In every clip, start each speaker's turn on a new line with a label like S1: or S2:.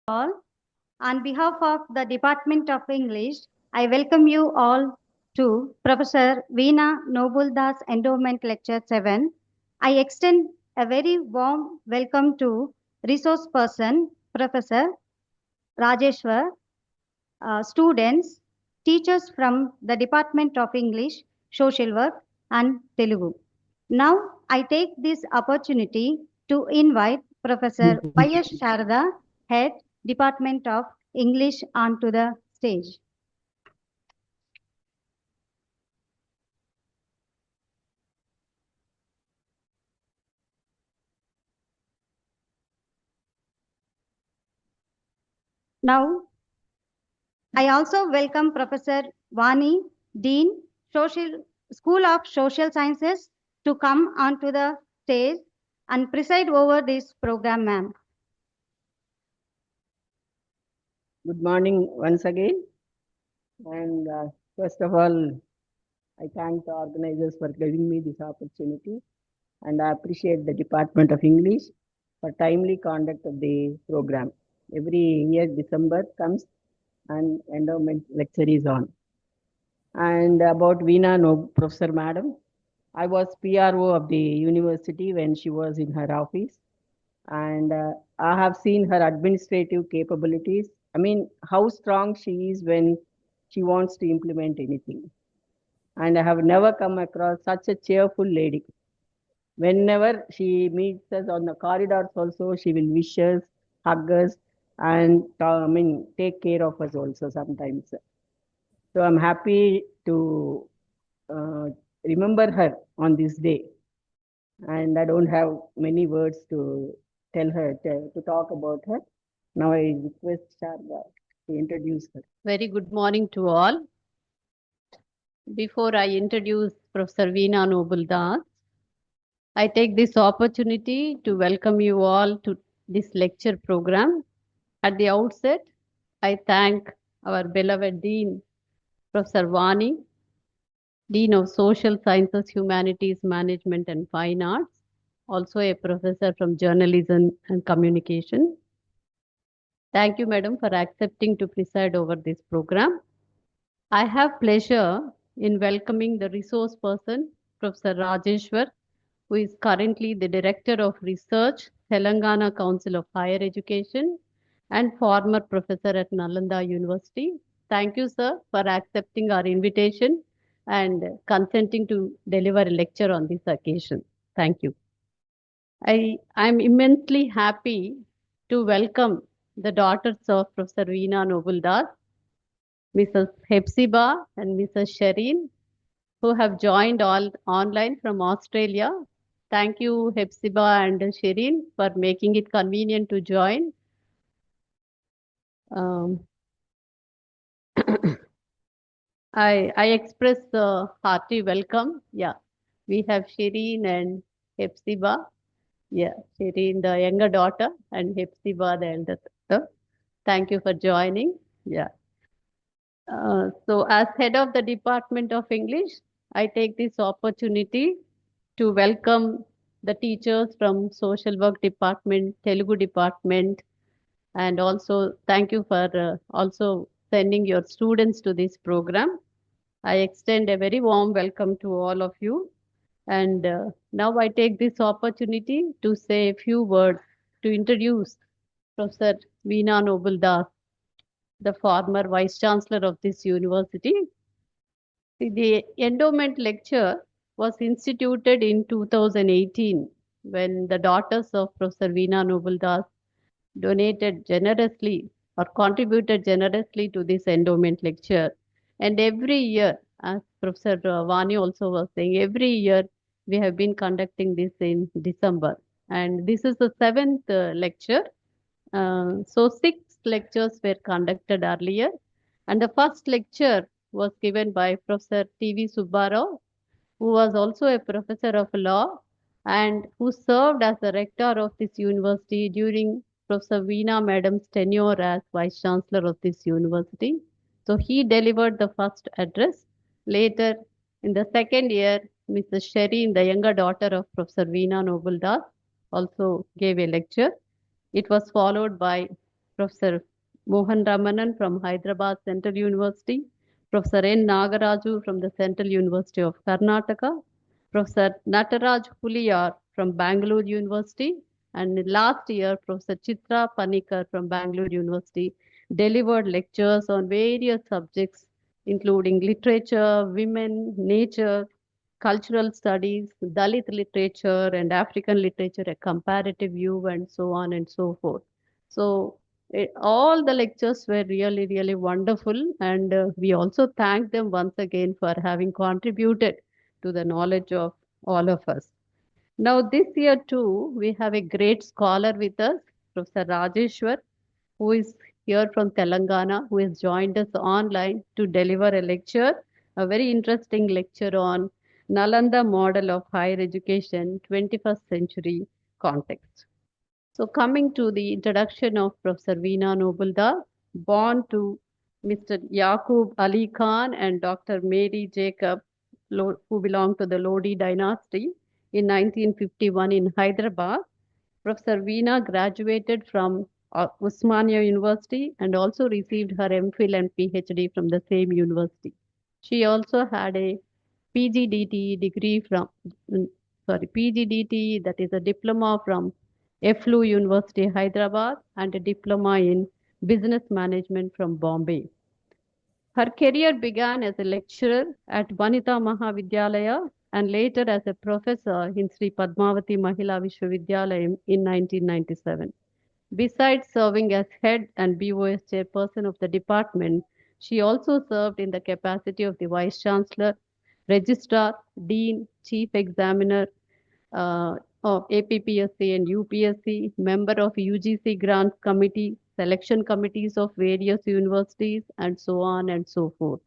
S1: all. On behalf of the Department of English, I welcome you all to Professor Veena Nobuldas Endowment Lecture-7. I extend a very warm welcome to resource person Professor Rajeshwar, students, teachers from the Department of English, Social Work and Telugu. Now I take this opportunity to invite Professor Y.S. Sharada, Head, Department of English, onto the stage. Now, I also welcome Professor Vani, Dean, School of Social Sciences, to come onto the stage and preside over this program, ma'am.
S2: Good morning once again. And first of all, I thank the organizers for giving me this opportunity. And I appreciate the Department of English for timely conduct of the program. Every year, December comes and endowment lecture is on. And about Veena, no, Professor Madam, I was PRO of the university when she was in her office. And I have seen her administrative capabilities. I mean, how strong she is when she wants to implement anything. And I have never come across such a cheerful lady. Whenever she meets us on the corridors, also she will wish us, hug us, and take care of us also sometimes. So I'm happy to uh, remember her on this day. And I don't have many words to tell her, to talk about her. Now I request Sharda to introduce her.
S3: Very good morning to all. Before I introduce Professor Veena Nobuldas, I take this opportunity to welcome you all to this lecture program. At the outset, I thank our beloved Dean, Professor Vani, Dean of Social Sciences, Humanities, Management and Fine Arts, also a professor from Journalism and Communication. Thank you, Madam, for accepting to preside over this program. I have pleasure in welcoming the resource person, Professor Rajeshwar, who is currently the Director of Research, Telangana Council of Higher Education, and former professor at Nalanda University. Thank you, sir, for accepting our invitation and consenting to deliver a lecture on this occasion. Thank you. I'm immensely happy to welcome the daughters of Professor Veena Nobuldas, Mrs. Hepzibah and Mrs. Shireen, who have joined all online from Australia. Thank you, Hepzibah and Shireen, for making it convenient to join. I express a hearty welcome. Yeah, we have Shireen and Hepzibah. Yeah, Shireen, the younger daughter, and Hepzibah, the elder daughter. Thank you for joining. Yeah. So as head of the Department of English, I take this opportunity to welcome the teachers from Social Work Department, Telugu Department, and also thank you for also sending your students to this program. I extend a very warm welcome to all of you. And now I take this opportunity to say a few words to introduce Professor Veena Nobuldas, the former Vice Chancellor of this university. The endowment lecture was instituted in 2018 when the daughters of Professor Veena Nobuldas donated generously or contributed generously to this endowment lecture. And every year, as Professor Vani also was saying, every year we have been conducting this in December. And this is the seventh lecture. So 6 lectures were conducted earlier. And the first lecture was given by Professor T.V. Subbarao, who was also a professor of law and who served as the rector of this university during Professor Veena Madam's tenure as Vice Chancellor of this university. So he delivered the first address. Later, in the second year, Mrs. Shereen, the younger daughter of Professor Veena Nobuldas, also gave a lecture. It was followed by Professor Mohan Ramanan from Hyderabad Central University, Professor N. Nagaraju from the Central University of Karnataka, Professor Nataraj Puliyar from Bangalore University, and last year, Professor Chitra Panikar from Bangalore University delivered lectures on various subjects, including literature, women, nature, cultural studies, Dalit literature, and African literature, a comparative view, and so on and so forth. So, all the lectures were really, really wonderful, and we also thank them once again for having contributed to the knowledge of all of us. Now, this year too, we have a great scholar with us, Professor Rajeshwar, who is here from Telangana, who has joined us online to deliver a lecture, a very interesting lecture on Nalanda model of higher education, 21st century context. So, coming to the introduction of Professor Veena Nobulda, born to Mr. Yaqub Ali Khan and Dr. Mary Jacob, who belong to the Lodi dynasty, in 1951 in Hyderabad. Professor Veena graduated from Usmania University and also received her MPhil and PhD from the same university. She also had a PGDT degree from, PGDT, that is a diploma from FLU University, Hyderabad, and a diploma in business management from Bombay. Her career began as a lecturer at Vanita Mahavidyalaya and later as a professor in Sri Padmavati Mahila Vishwavidyalayam in 1997. Besides serving as head and BOS chairperson of the department, she also served in the capacity of the vice chancellor, registrar, dean, chief examiner of APPSC and UPSC, member of UGC grants committee, selection committees of various universities, and so on and so forth.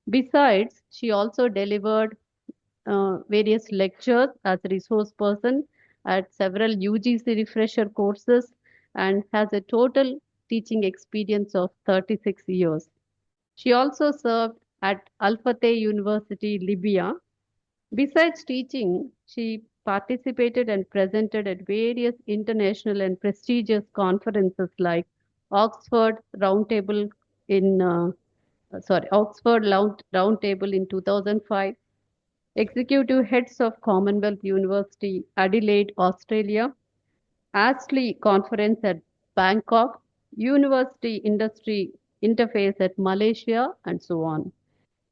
S3: Besides, she also delivered various lectures as a resource person at several UGC refresher courses and has a total teaching experience of 36 years. She also served at Al Fateh University, Libya. Besides teaching, she participated and presented at various international and prestigious conferences like Oxford Roundtable in Oxford Roundtable in 2005, Executive Heads of Commonwealth University, Adelaide, Australia, Astley Conference at Bangkok, University Industry Interface at Malaysia, and so on.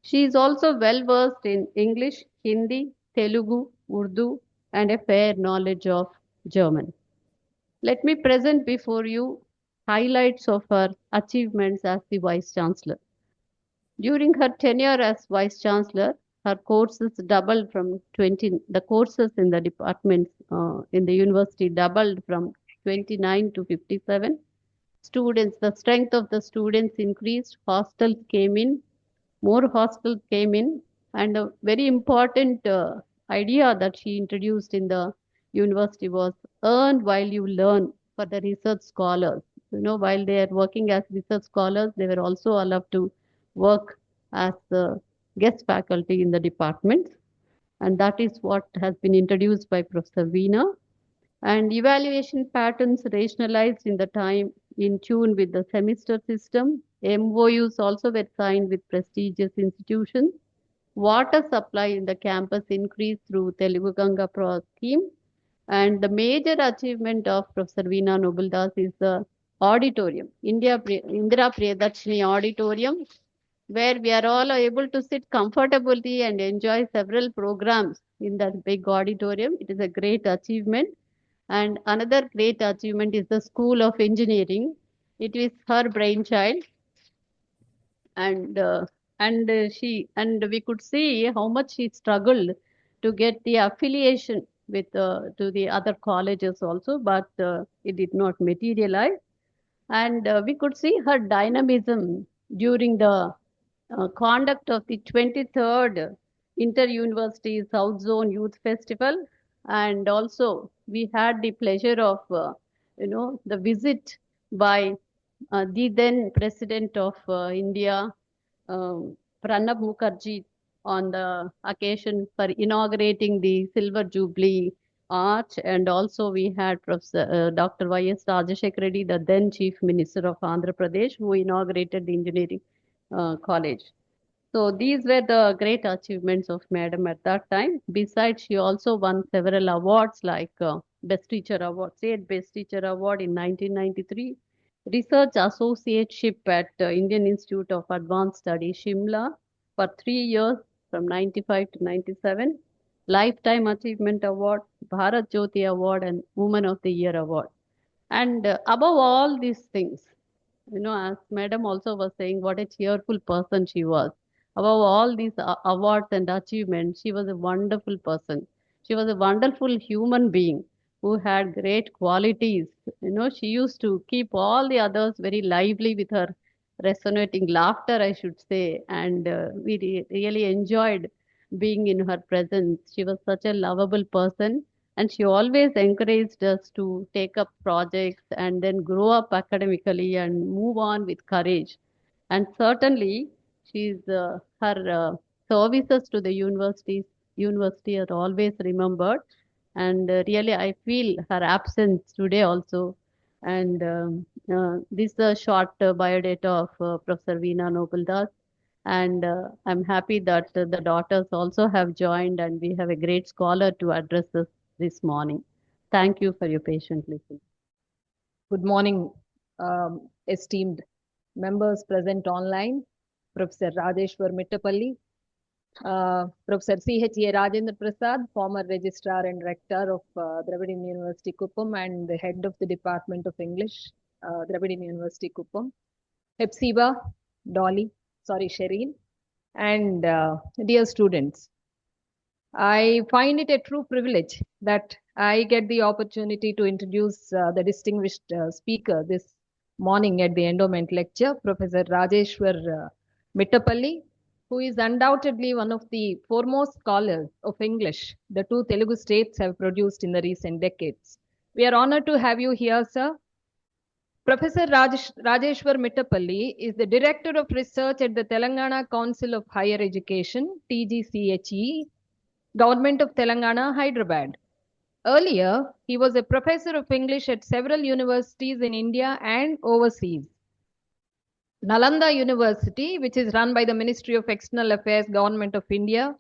S3: She is also well versed in English, Hindi, Telugu, Urdu, and a fair knowledge of German. Let me present before you highlights of her achievements as the Vice Chancellor. During her tenure as Vice Chancellor, her courses doubled from 20, the courses in the departments in the university doubled from 29 to 57. Students, the strength of the students increased, hostels came in, more hostels came in, and a very important idea that she introduced in the university was earn while you learn for the research scholars. You know, while they are working as research scholars, they were also allowed to work as guest faculty in the departments. And that is what has been introduced by Professor Veena. And evaluation patterns rationalized in the time in tune with the semester system. MOUs also were signed with prestigious institutions. Water supply in the campus increased through Telugu Ganga Pro scheme. And the major achievement of Professor Veena Nobuldas is the auditorium, Indira Priyadarshini Auditorium, where we are all able to sit comfortably and enjoy several programs in that big auditorium. It is a great achievement. And another great achievement is the School of Engineering. It is her brainchild, and we could see how much she struggled to get the affiliation with to the other colleges also, but it did not materialize. And we could see her dynamism during the conduct of the 23rd Inter-University South Zone Youth Festival, and also we had the pleasure of the visit by the then President of India, Pranab Mukherjee, on the occasion for inaugurating the Silver Jubilee Arch, and also we had Professor Dr. Y.S. Rajashekar Reddy, the then Chief Minister of Andhra Pradesh, who inaugurated the engineering college. So these were the great achievements of Madam at that time. Besides, she also won several awards like Best Teacher Award, State Best Teacher Award in 1993, Research Associateship at Indian Institute of Advanced Studies, Shimla, for 3 years from 95 to 97, Lifetime Achievement Award, Bharat Jyoti Award, and Woman of the Year Award. And above all these things, as Madam also was saying, what a cheerful person she was. Above all these awards and achievements, she was a wonderful person. She was a wonderful human being who had great qualities. She used to keep all the others very lively with her resonating laughter, I should say. And we really enjoyed being in her presence. She was such a lovable person, and she always encouraged us to take up projects and then grow up academically and move on with courage. And certainly, her services to the university are always remembered. And really, I feel her absence today also. And this is a short biodata of Professor Veena Noble. And I'm happy that the daughters also have joined, and we have a great scholar to address us this morning. Thank you for your patient listening.
S4: Good morning, esteemed members present online, Professor Rajeshwar Mittapalli, Professor C.H.A. Rajendra Prasad, former Registrar and Rector of Dravidian University Kuppam and the head of the Department of English, Dravidian University Kuppam, Hepzibah, Shireen, and dear students. I find it a true privilege that I get the opportunity to introduce the distinguished speaker this morning at the Endowment lecture, Professor Rajeshwar Mittapalli, who is undoubtedly one of the foremost scholars of English the two Telugu states have produced in the recent decades. We are honored to have you here, sir. Professor Rajeshwar Mittapalli is the Director of Research at the Telangana Council of Higher Education, TGCHE, Government of Telangana, Hyderabad. Earlier, he was a professor of English at several universities in India and overseas. Nalanda University, which is run by the Ministry of External Affairs, Government of India,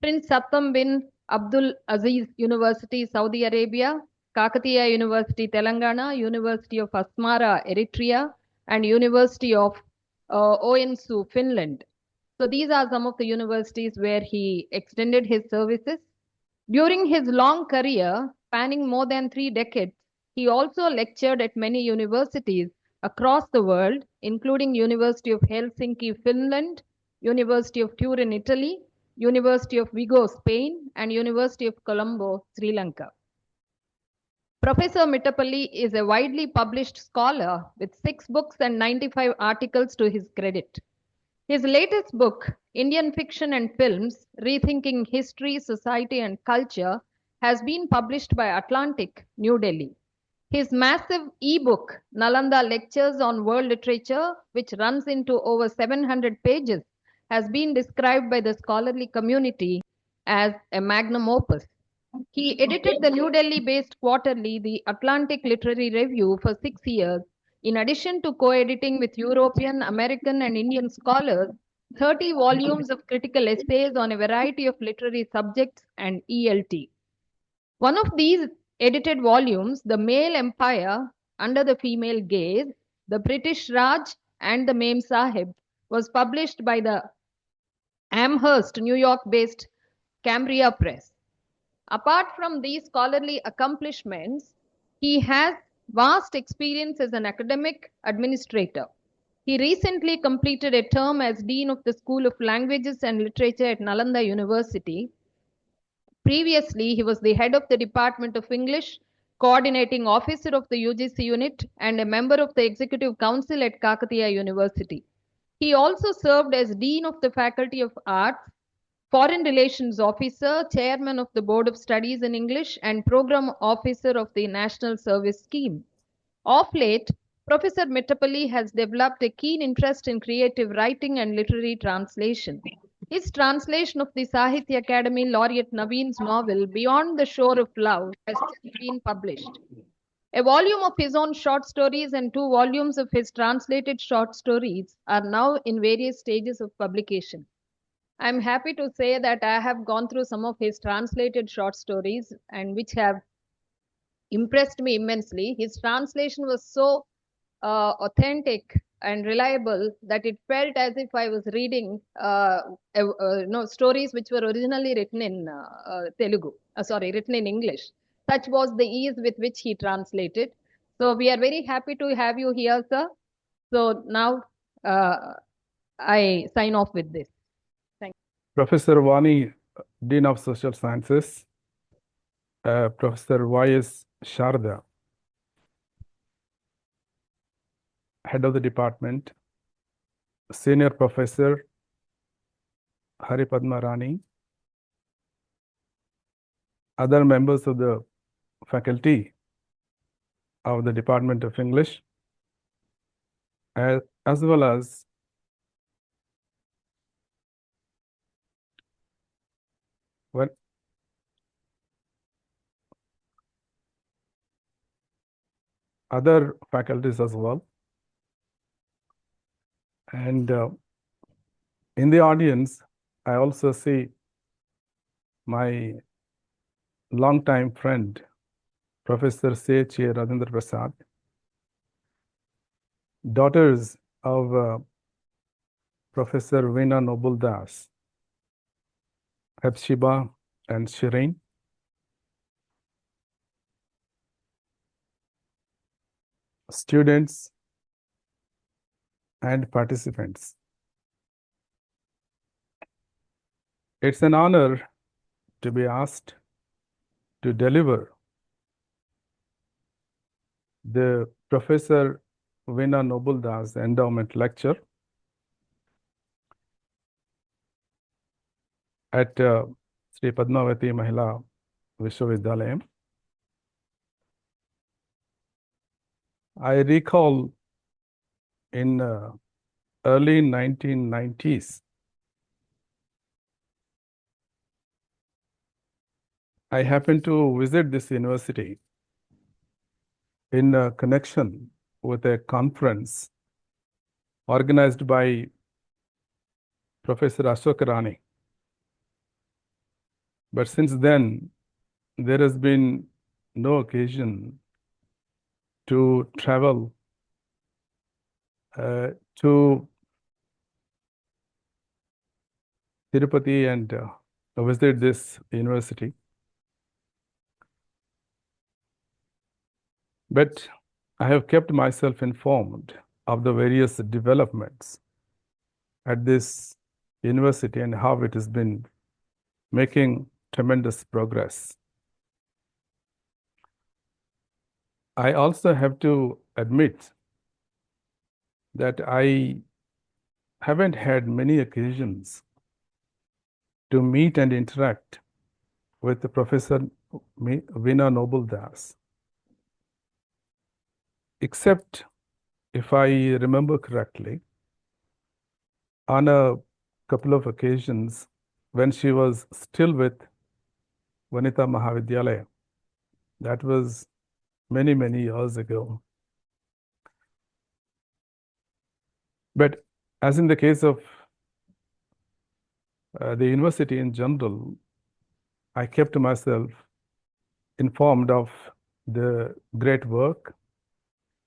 S4: Prince Satam bin Abdul Aziz University, Saudi Arabia, Kakatiya University, Telangana, University of Asmara, Eritrea, and University of Oensu, Finland. So these are some of the universities where he extended his services. During his long career, spanning more than 3 decades, he also lectured at many universities across the world, including University of Helsinki, Finland, University of Turin, Italy, University of Vigo, Spain, and University of Colombo, Sri Lanka. Professor Mittapalli is a widely published scholar with 6 books and 95 articles to his credit. His latest book, Indian Fiction and Films, Rethinking History, Society and Culture, has been published by Atlantic, New Delhi. His massive e-book, Nalanda Lectures on World Literature, which runs into over 700 pages, has been described by the scholarly community as a magnum opus. He edited the New Delhi-based quarterly, the Atlantic Literary Review, for 6 years, in addition to co-editing with European, American, and Indian scholars 30 volumes of critical essays on a variety of literary subjects and ELT. One of these edited volumes, The Male Empire Under the Female Gaze, The British Raj and the Mem Sahib, was published by the Amherst, New York-based Cambria Press. Apart from these scholarly accomplishments, he has vast experience as an academic administrator. He recently completed a term as Dean of the School of Languages and Literature at Nalanda University. Previously, he was the head of the Department of English, coordinating officer of the UGC unit, and a member of the Executive Council at Kakatiya University. He also served as Dean of the Faculty of Arts, Foreign Relations Officer, Chairman of the Board of Studies in English, and Program Officer of the National Service Scheme. Of late, Professor Mittapalli has developed a keen interest in creative writing and literary translation. His translation of the Sahitya Academy laureate Naveen's novel Beyond the Shore of Love has just been published. A volume of his own short stories and 2 volumes of his translated short stories are now in various stages of publication. I'm happy to say that I have gone through some of his translated short stories and which have impressed me immensely. His translation was so authentic and reliable that it felt as if I was reading stories which were originally written in written in English. Such was the ease with which he translated. So we are very happy to have you here, sir. So now I sign off with this. Thank you.
S5: Professor Vani, Dean of Social Sciences, Professor Y.S. Sharda, Head of the Department, Senior Professor Hari Padma Rani, other members of the faculty of the Department of English, as well as other faculties as well. And in the audience, I also see my longtime friend, Professor C.H.A. Rajendra Prasad, daughters of Professor Veena Noble Das, Hepzibah and Shireen, students and participants. It's an honor to be asked to deliver the Professor Veena Noble Das Endowment Lecture at Sri Padmavati Mahila Vishwavidyalaya. I recall in early 1990s, I happened to visit this university in connection with a conference organized by Professor Ashok Rani. But since then, there has been no occasion to travel to Tirupati and visit this university. But I have kept myself informed of the various developments at this university and how it has been making tremendous progress. I also have to admit that I haven't had many occasions to meet and interact with the Professor Veena Noble Das, except, if I remember correctly, on a couple of occasions when she was still with Vanita Mahavidyalaya. That was many, many years ago. But as in the case of the university in general, I kept myself informed of the great work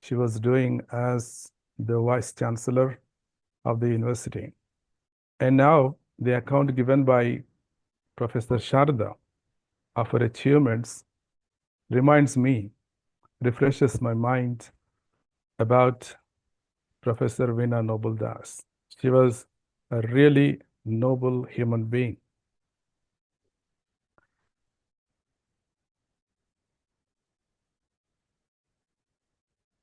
S5: she was doing as the Vice Chancellor of the university. And now the account given by Professor Sharda of her achievements reminds me, refreshes my mind about Professor Veena Noble Das. She was a really noble human being.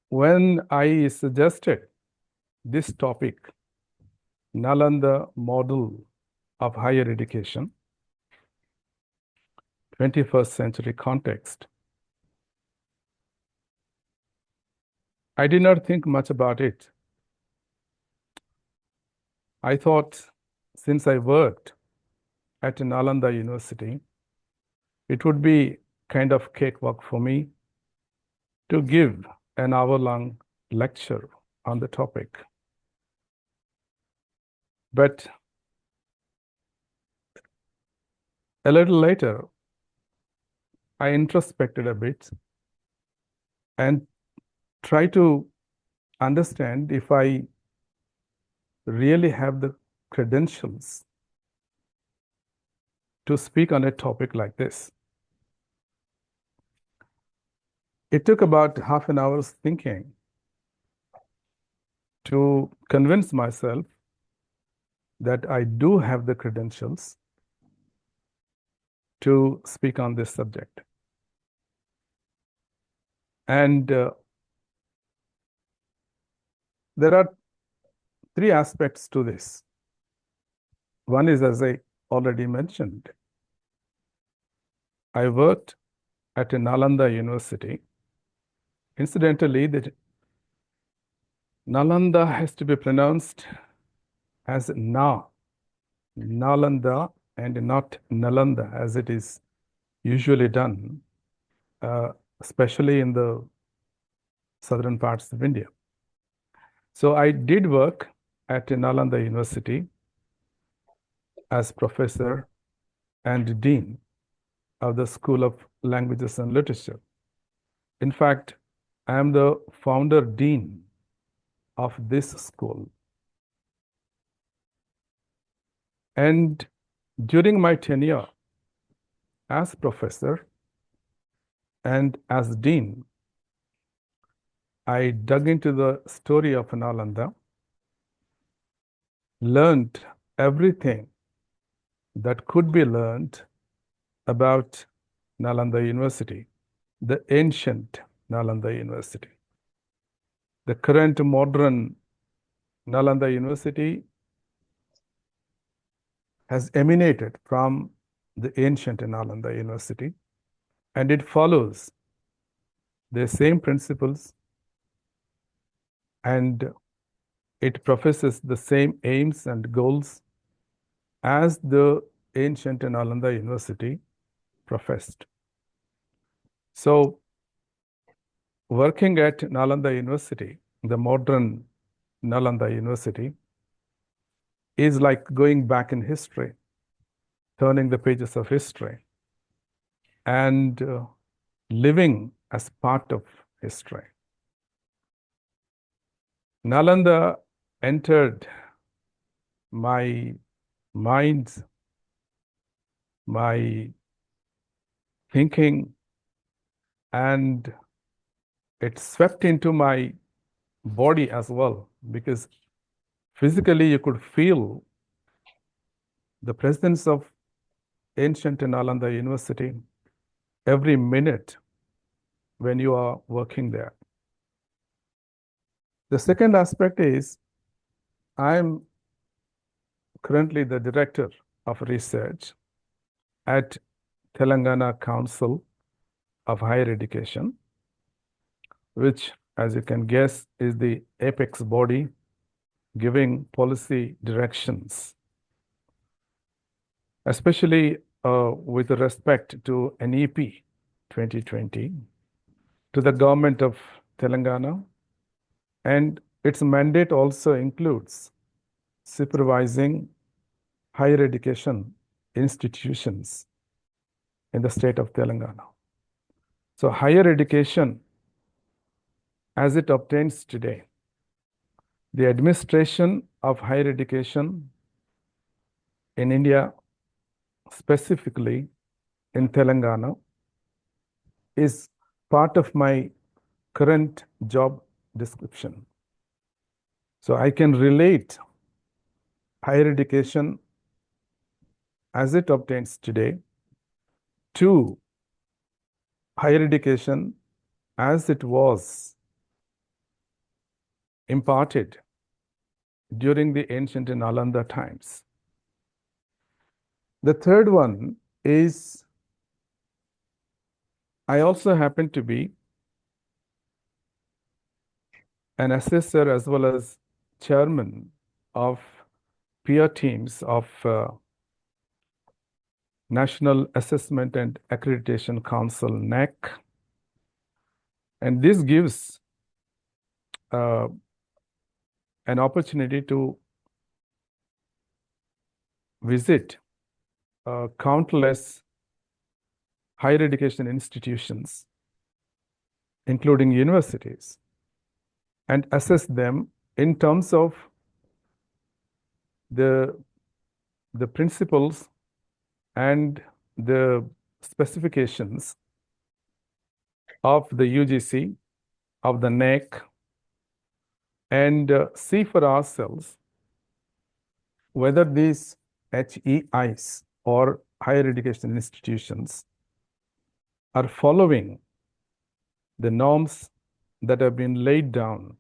S5: When I suggested this topic, Nalanda model of higher education, 21st century context, I did not think much about it. I thought, since I worked at Nalanda University, it would be kind of cakewalk for me to give an hour-long lecture on the topic. But a little later, I introspected a bit and tried to understand if I really have the credentials to speak on a topic like this. It took about half an hour's thinking to convince myself that I do have the credentials to speak on this subject. And there are three aspects to this. One is, as I already mentioned, I worked at Nalanda University. Incidentally, the Nalanda has to be pronounced as Nalanda, and not Nalanda, as it is usually done, especially in the southern parts of India. So I did work at Nalanda University as professor and dean of the School of Languages and Literature. In fact, I am the founder dean of this school. And during my tenure as professor and as dean, I dug into the story of Nalanda, learned everything that could be learned about Nalanda University, the ancient Nalanda University. The current modern Nalanda University has emanated from the ancient Nalanda University, and it follows the same principles, and it professes the same aims and goals as the ancient Nalanda University professed. So, working at Nalanda University, the modern Nalanda University, is like going back in history, turning the pages of history, and living as part of history. Nalanda entered my mind, my thinking, and it swept into my body as well, because physically you could feel the presence of ancient Nalanda University every minute when you are working there. The second aspect is I'm currently the director of research at Telangana Council of Higher Education, which, as you can guess, is the apex body giving policy directions, especially with respect to NEP 2020, to the government of Telangana, and its mandate also includes supervising higher education institutions in the state of Telangana. So higher education, as it obtains today, the administration of higher education in India, specifically in Telangana, is part of my current job description. So I can relate higher education as it obtains today to higher education as it was imparted during the ancient Nalanda times. The third one is I also happen to be an assessor as well as chairman of peer teams of National Assessment and Accreditation Council, NAC. And this gives an opportunity to visit countless higher education institutions, including universities, and assess them in terms of the principles and the specifications of the UGC, of the NAC, and see for ourselves whether these HEIs or higher education institutions are following the norms that have been laid down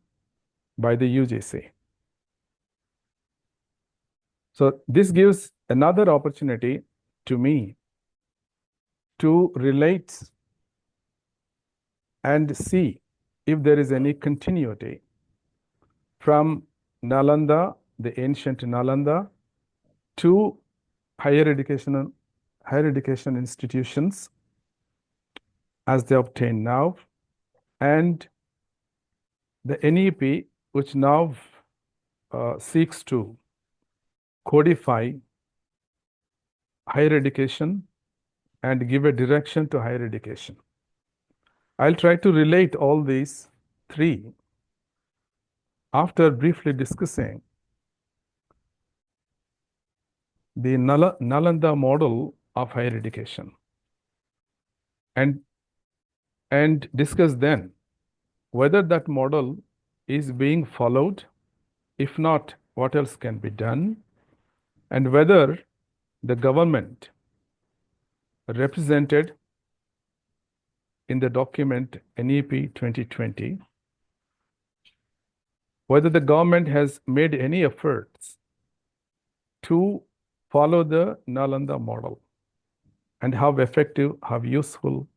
S5: by the UGC. So this gives another opportunity to me to relate and see if there is any continuity from Nalanda, the ancient Nalanda, to higher education institutions as they obtain now, and the NEP, which now seeks to codify higher education and give a direction to higher education. I'll try to relate all these three after briefly discussing the Nalanda model of higher education, and discuss then whether that model is being followed. If not, what else can be done, and whether the government represented in the document NEP 2020, whether the government has made any efforts to follow the Nalanda model, and how effective, how useful,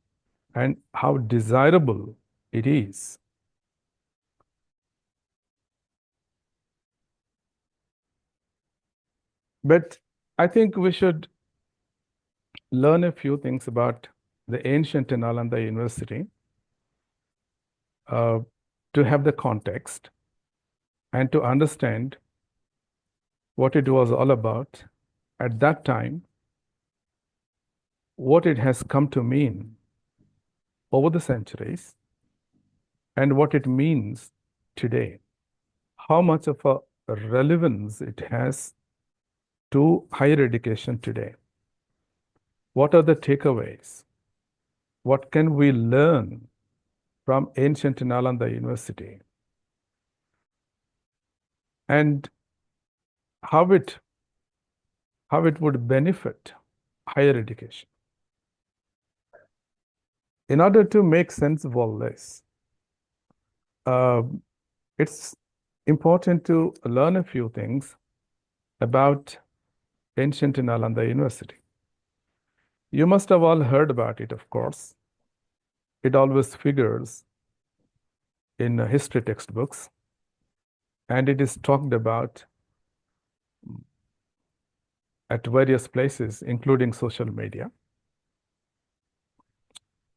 S5: and how desirable it is. But I think we should learn a few things about the ancient Nalanda University to have the context and to understand what it was all about at that time, what it has come to mean over the centuries, and what it means today, how much of a relevance it has to higher education today. What are the takeaways? What can we learn from ancient Nalanda University? And how it would benefit higher education. In order to make sense of all this, it's important to learn a few things about ancient Nalanda University. You must have all heard about it, of course. It always figures in history textbooks, and it is talked about at various places, including social media.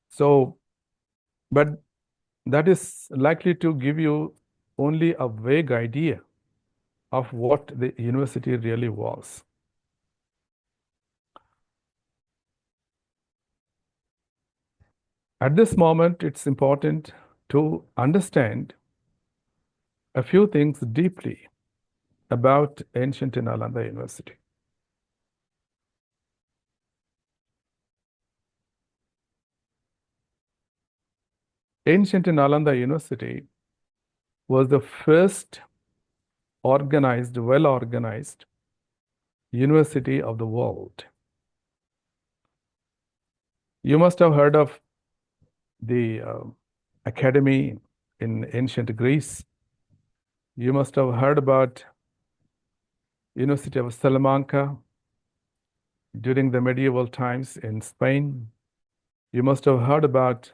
S5: So, but that is likely to give you only a vague idea of what the university really was. At this moment, it's important to understand a few things deeply about ancient Nalanda University. Ancient Nalanda University was the first organized, well-organized university of the world. You must have heard of the academy in ancient Greece. You must have heard about University of Salamanca during the medieval times in Spain. You must have heard about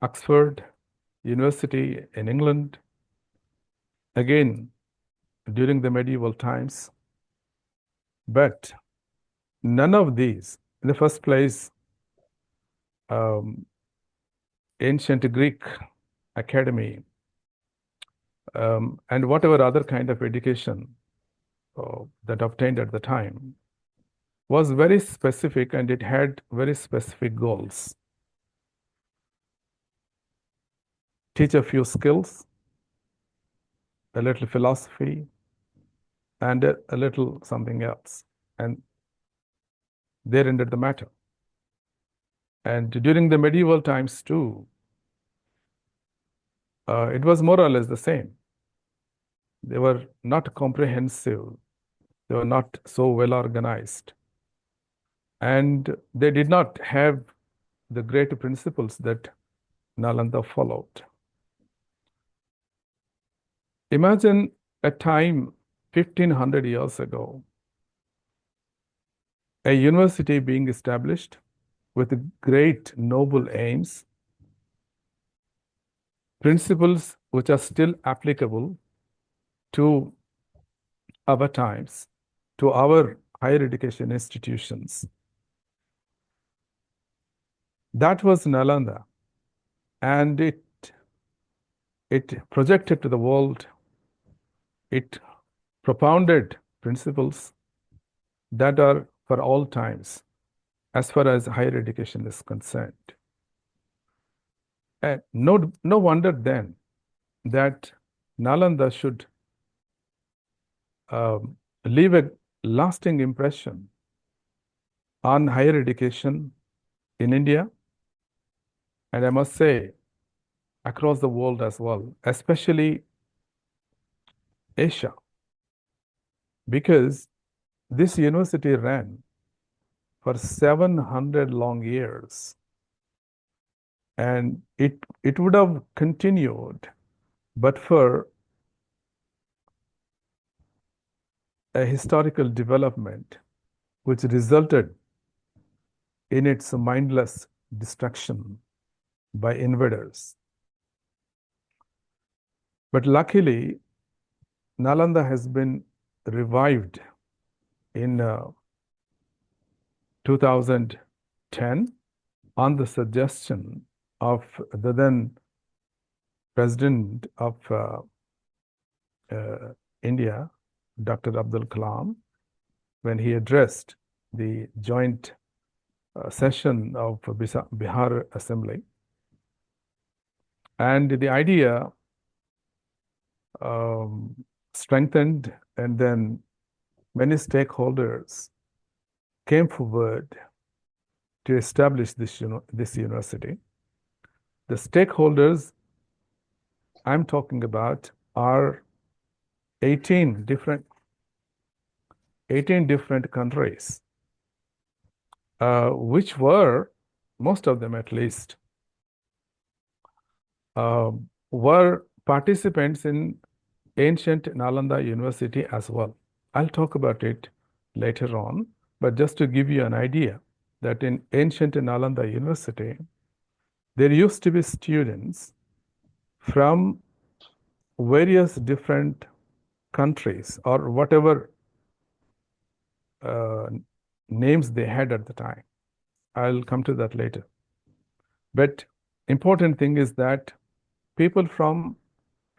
S5: Oxford University in England, again during the medieval times. But none of these, in the first place, ancient Greek academy, and whatever other kind of education that obtained at the time was very specific, and it had very specific goals. Teach a few skills, a little philosophy, and a little something else. And there ended the matter. And during the medieval times too, it was more or less the same. They were not comprehensive. They were not so well organized. And they did not have the great principles that Nalanda followed. Imagine a time 1500 years ago, a university being established with great noble aims, principles which are still applicable to our times, to our higher education institutions. That was Nalanda, and it projected to the world, it propounded principles that are for all times, as far as higher education is concerned. And no wonder then that Nalanda should leave a lasting impression on higher education in India, and I must say across the world as well, especially Asia, because this university ran for 700 long years, and it would have continued but for a historical development which resulted in its mindless destruction by invaders. But luckily, Nalanda has been revived in 2010 on the suggestion of the then President of India, Dr. Abdul Kalam, when he addressed the joint session of Bihar Assembly. And the idea strengthened, and then many stakeholders came forward to establish this university. The stakeholders I'm talking about are 18 different countries, which were, most of them at least, were participants in ancient Nalanda University as well. I'll talk about it later on, but just to give you an idea that in ancient Nalanda University, there used to be students from various different countries or whatever names they had at the time. I'll come to that later. But important thing is that people from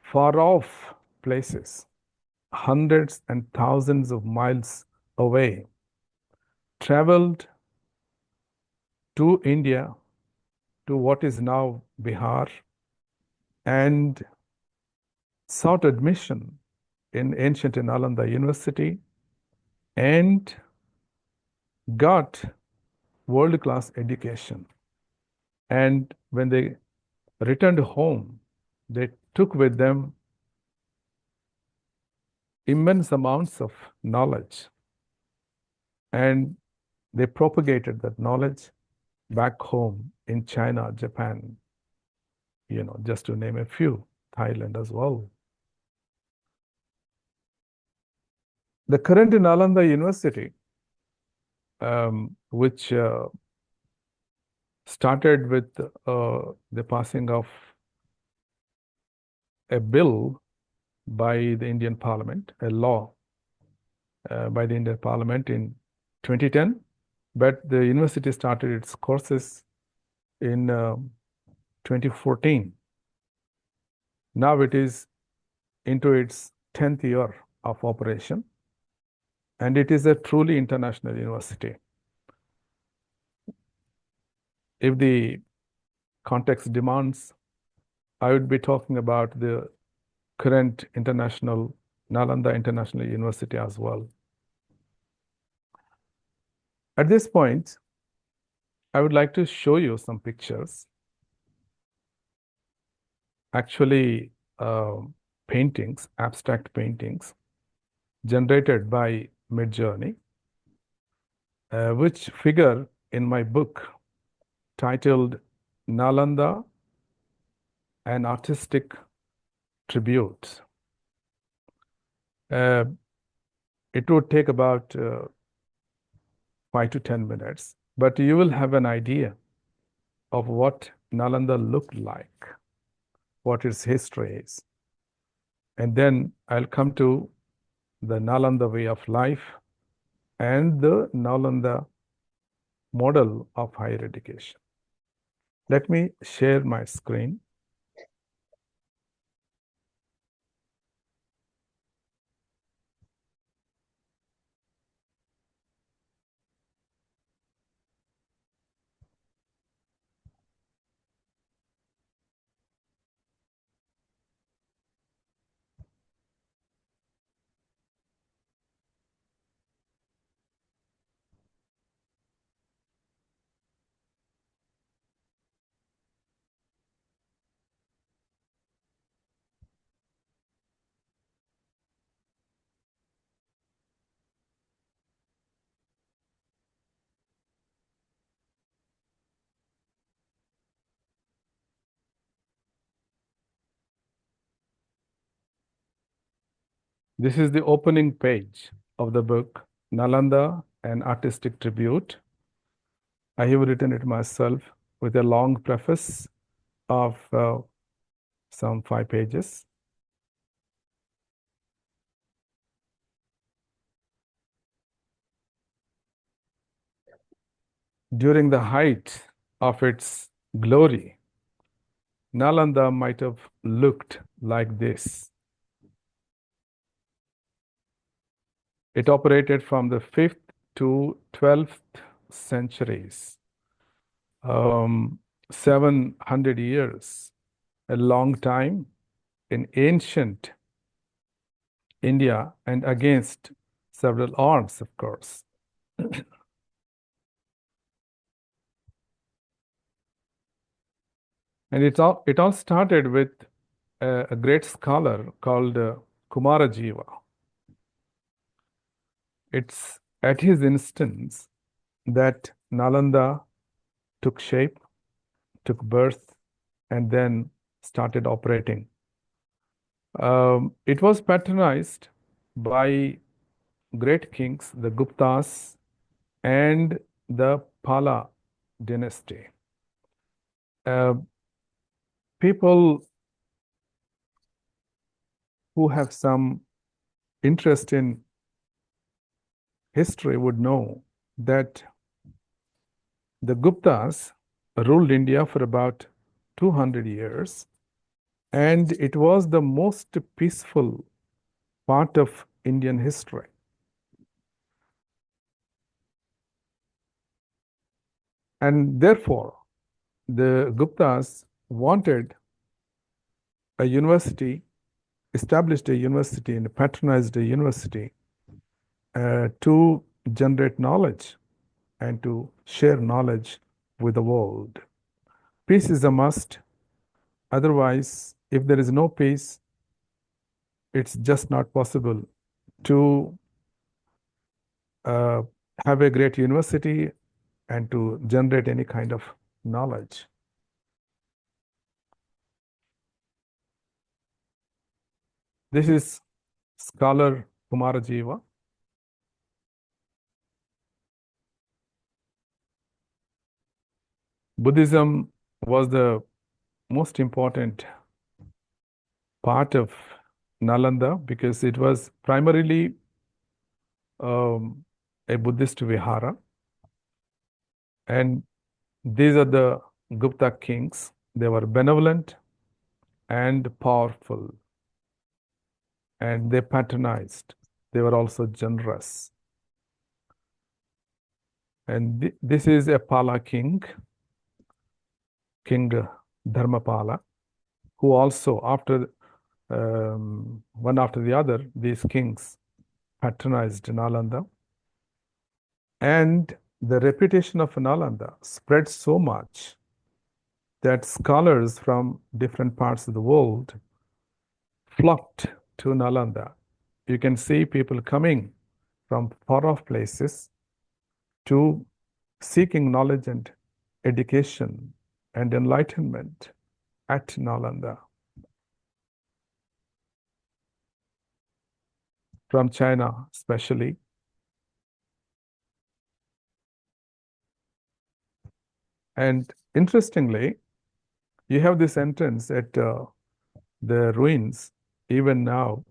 S5: far off places, hundreds and thousands of miles away, traveled to India, to what is now Bihar, and sought admission in ancient Nalanda University and got world-class education. And when they returned home, they took with them immense amounts of knowledge, and they propagated that knowledge back home in China, Japan, just to name a few, Thailand as well. The current Nalanda University, which started with the passing of a bill by the Indian Parliament, a law by the Indian Parliament in 2010, but the university started its courses in 2014. Now it is into its 10th year of operation, and it is a truly international university. If the context demands, I would be talking about the current international Nalanda International University as well. At this point, I would like to show you some pictures. Actually, paintings, abstract paintings, generated by Midjourney, which figure in my book titled Nalanda, an Artistic Tribute. It would take about 5 to 10 minutes, but you will have an idea of what Nalanda looked like, what its history is. And then I'll come to the Nalanda way of life and the Nalanda model of higher education. Let me share my screen. This is the opening page of the book, Nalanda, an Artistic Tribute. I have written it myself with a long preface of some 5 pages. During the height of its glory, Nalanda might have looked like this. It operated from the 5th to 12th centuries, 700 years, a long time in ancient India and against several odds, of course. And it all started with a great scholar called Kumarajiva. It's at his instance that Nalanda took shape, took birth, and then started operating. It was patronized by great kings, the Guptas and the Pala dynasty. People who have some interest in history would know that the Guptas ruled India for about 200 years, and it was the most peaceful part of Indian history. And therefore, the Guptas wanted a university, established a university and patronized a university to generate knowledge and to share knowledge with the world. Peace is a must. Otherwise, if there is no peace, it's just not possible to have a great university and to generate any kind of knowledge. This is scholar Kumarajiva. Buddhism was the most important part of Nalanda because it was primarily a Buddhist vihara. And these are the Gupta kings. They were benevolent and powerful, and they patronized. They were also generous. And this is a Pala king, King Dharmapala, who also, after one after the other, these kings patronized Nalanda. And the reputation of Nalanda spread so much that scholars from different parts of the world flocked to Nalanda. You can see people coming from far off places to seeking knowledge and education and enlightenment at Nalanda. From China, especially. And interestingly, you have this entrance at the ruins, even now,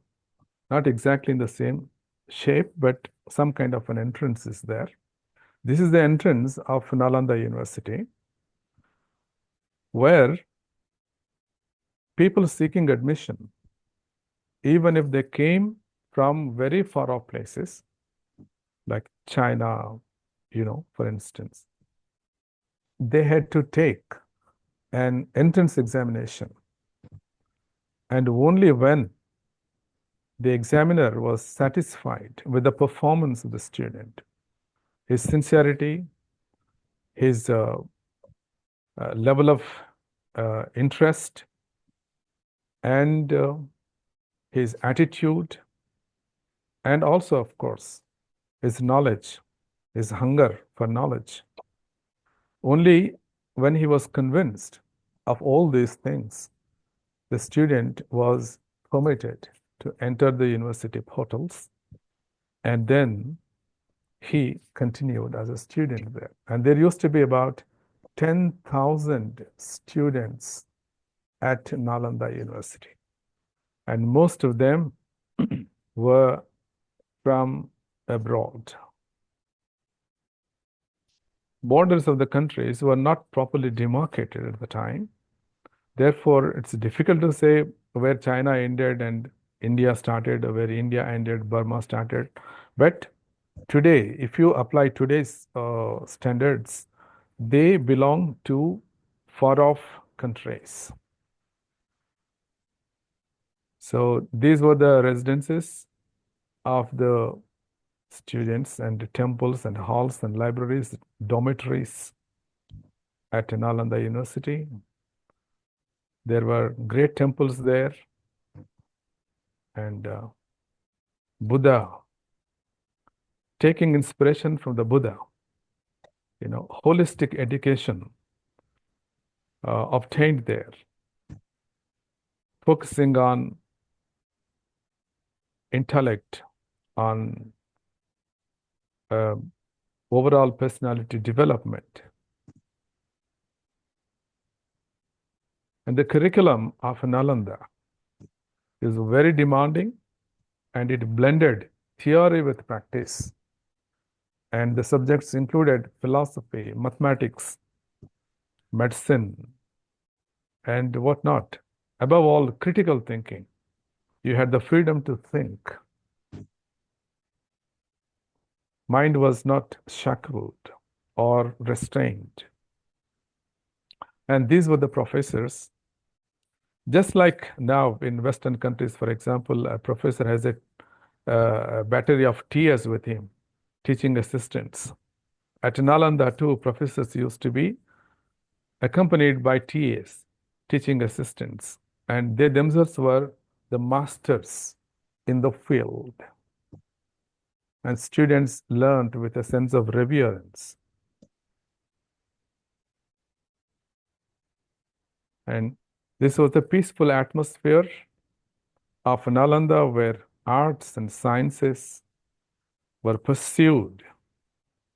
S5: not exactly in the same shape, but some kind of an entrance is there. This is the entrance of Nalanda University, where people seeking admission, even if they came from very far off places, like China, for instance, they had to take an entrance examination. And only when the examiner was satisfied with the performance of the student, his sincerity, his level of interest, and his attitude, and also, of course, his knowledge, his hunger for knowledge. Only when he was convinced of all these things, the student was permitted to enter the university portals, and then he continued as a student there. And there used to be about 10,000 students at Nalanda University. And most of them were from abroad. Borders of the countries were not properly demarcated at the time. Therefore, it's difficult to say where China ended and India started, or where India ended, Burma started. But today, if you apply today's standards, they belong to far-off countries. So these were the residences of the students, and the temples and halls and libraries, dormitories at Nalanda University. There were great temples there, and Buddha, taking inspiration from the Buddha, holistic education obtained there, focusing on intellect, on overall personality development. And the curriculum of Nalanda is very demanding, and it blended theory with practice. And the subjects included philosophy, mathematics, medicine, and whatnot. Above all, critical thinking. You had the freedom to think. Mind was not shackled or restrained. And these were the professors. Just like now in Western countries, for example, a professor has a battery of TAs with him, teaching assistants. At Nalanda too, professors used to be accompanied by TAs, teaching assistants, and they themselves were the masters in the field. And students learned with a sense of reverence. And this was a peaceful atmosphere of Nalanda, where arts and sciences were pursued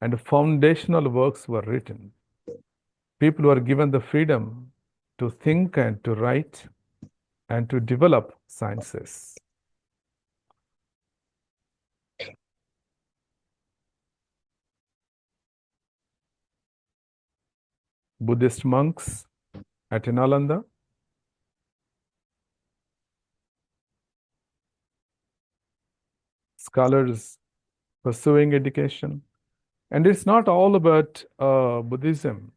S5: and foundational works were written. People were given the freedom to think and to write and to develop sciences. Buddhist monks at Nalanda. Scholars pursuing education. And it's not all about Buddhism.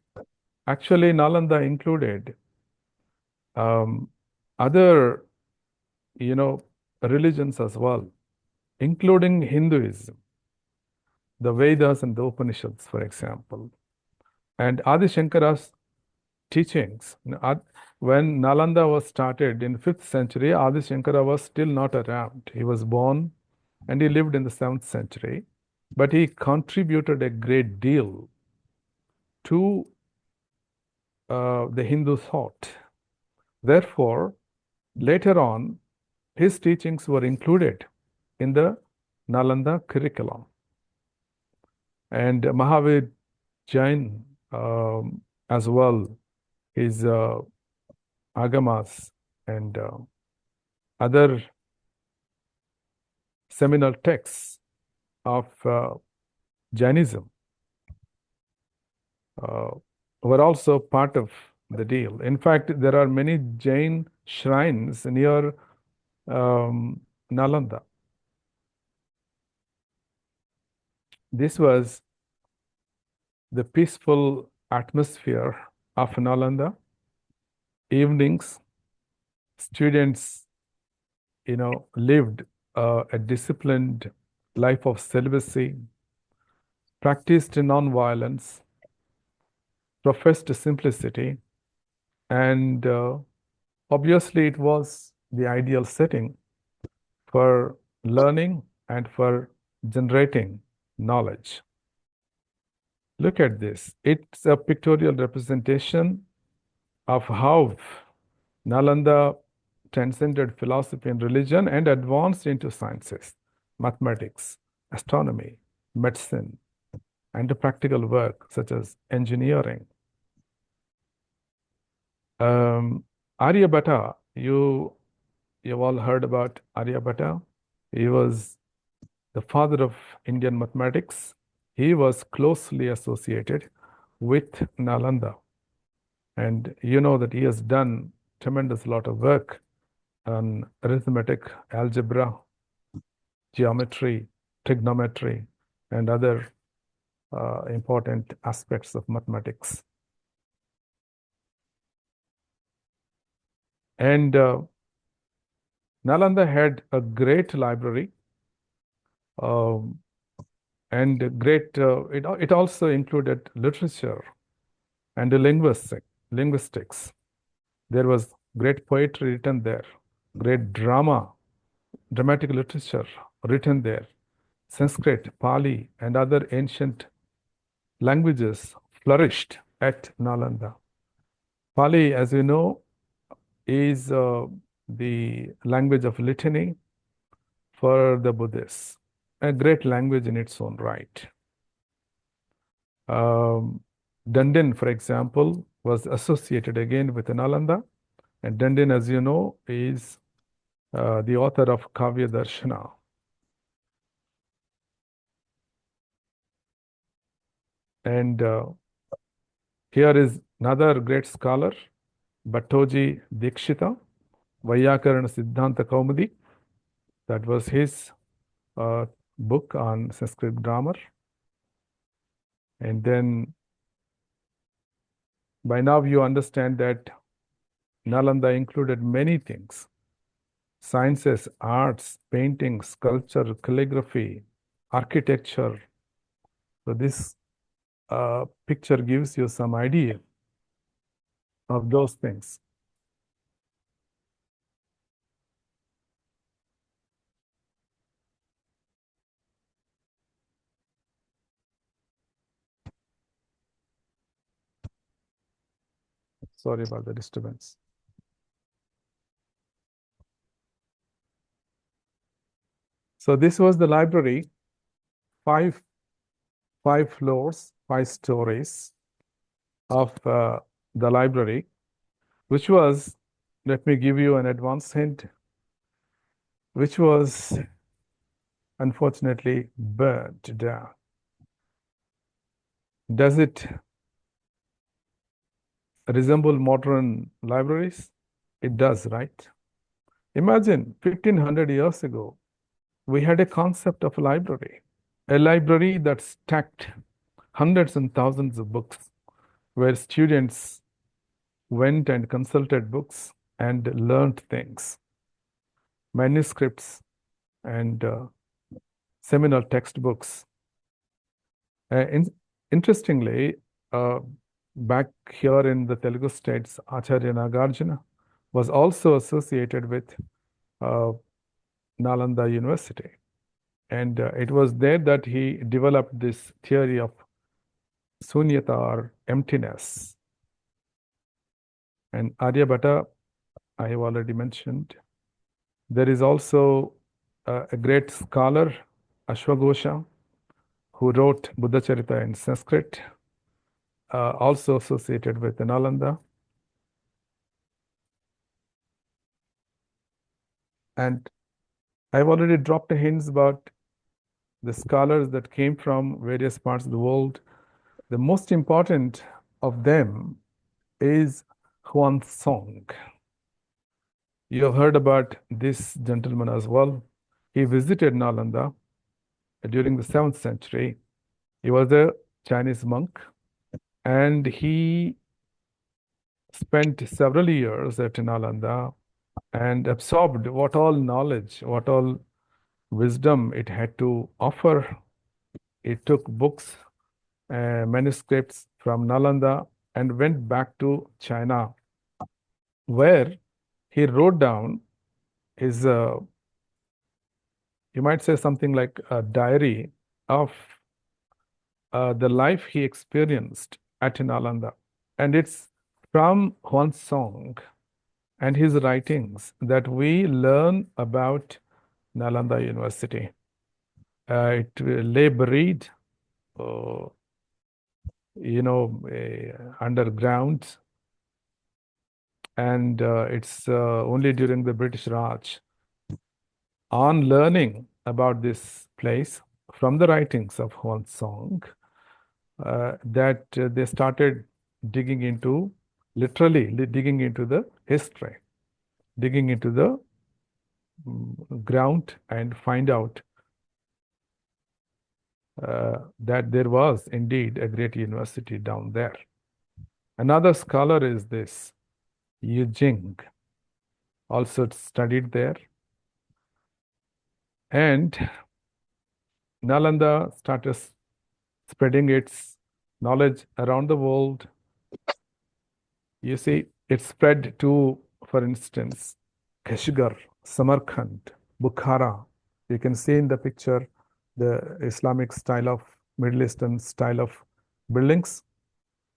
S5: Actually, Nalanda included other, religions as well, including Hinduism, the Vedas and the Upanishads, for example. And Adi Shankara's teachings. When Nalanda was started in 5th century, Adi Shankara was still not around. He was born and he lived in the 7th century, but he contributed a great deal to the Hindu thought. Therefore, later on, his teachings were included in the Nalanda curriculum. And Mahavir Jain as well, his agamas and other seminal texts of Jainism were also part of the deal. In fact, there are many Jain shrines near Nalanda. This was the peaceful atmosphere of Nalanda. Evenings, students, lived a disciplined life of celibacy, practiced non-violence, professed simplicity, and obviously it was the ideal setting for learning and for generating knowledge. Look at this. It's a pictorial representation of how Nalanda transcended philosophy and religion and advanced into sciences, mathematics, astronomy, medicine, and practical work such as engineering. Aryabhatta, you've all heard about Aryabhatta. He was the father of Indian mathematics. He was closely associated with Nalanda. And you know that he has done tremendous lot of work on arithmetic, algebra, geometry, trigonometry, and other important aspects of mathematics. And Nalanda had a great library and great, it also included literature and linguistics. There was great poetry written there, great dramatic literature written there. Sanskrit, Pali, and other ancient languages flourished at Nalanda. Pali, as you know, is the language of litany for the Buddhists, a great language in its own right. Dandin, for example, was associated again with Nalanda, and Dandin, as you know, is the author of Kavya Darshana. And here is another great scholar, Bhattoji Dikshita, Vaiyakarana Siddhanta Kaumudi. That was his book on Sanskrit grammar. And then by now you understand that Nalanda included many things: sciences, arts, painting, sculpture, calligraphy, architecture. So this picture gives you some idea of those things. Sorry about the disturbance. So this was the library, five floors, 5 stories of the library, which was, let me give you an advance hint, which was unfortunately burnt down. Does it resemble modern libraries? It does, right? Imagine 1500 years ago, we had a concept of a library that stacked hundreds and thousands of books, where students went and consulted books and learned things, manuscripts and seminal textbooks. Interestingly, back here in the Telugu states, Acharya Nagarjuna was also associated with Nalanda University. And it was there that he developed this theory of sunyata or emptiness. And Aryabhata, I have already mentioned. There is also a great scholar, Ashwagosha, who wrote Buddha Charita in Sanskrit, also associated with Nalanda. And I've already dropped hints about the scholars that came from various parts of the world. The most important of them is Huansong. You have heard about this gentleman as well. He visited Nalanda during the 7th century. He was a Chinese monk, and he spent several years at Nalanda and absorbed what all knowledge, what all wisdom it had to offer. He took books, manuscripts from Nalanda and went back to China, where he wrote down his, you might say something like a diary of the life he experienced at Nalanda. And it's from Huansong and his writings that we learn about Nalanda University. It lay buried, underground, and it's only during the British Raj, on learning about this place from the writings of Huansong, that they started digging into, literally digging into the history, digging into the ground and find out that there was indeed a great university down there. Another scholar is this Yu Jing, also studied there. And Nalanda started spreading its knowledge around the world. You see, it spread to, for instance, Kashgar, Samarkand, Bukhara. You can see in the picture the Islamic style of, Middle Eastern style of buildings.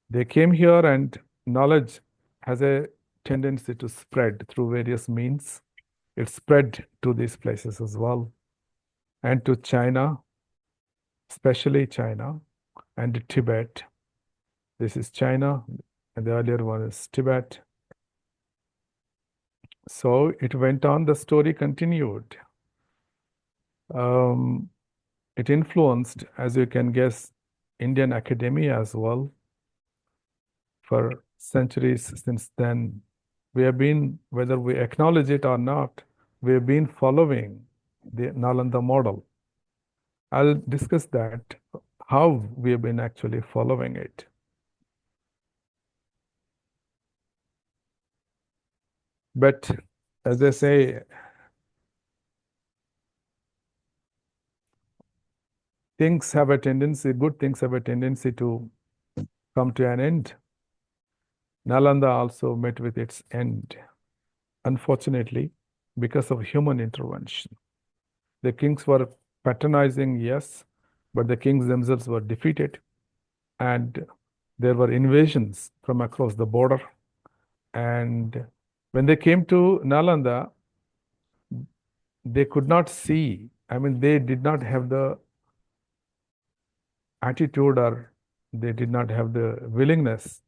S5: They came here, and knowledge has a tendency to spread through various means. It spread to these places as well, and to China, especially China and Tibet. This is China, and the earlier one is Tibet. So it went on, the story continued. It influenced, as you can guess, Indian academia as well. For centuries since then, we have been, whether we acknowledge it or not, we have been following the Nalanda model. I'll discuss that, how we have been actually following it. But as I say, things have a tendency, good things have a tendency to come to an end. Nalanda also met with its end, unfortunately, because of human intervention. The kings were patronizing, yes, but the kings themselves were defeated, and there were invasions from across the border. And when they came to Nalanda, they could not see, they did not have the attitude, or they did not have the willingness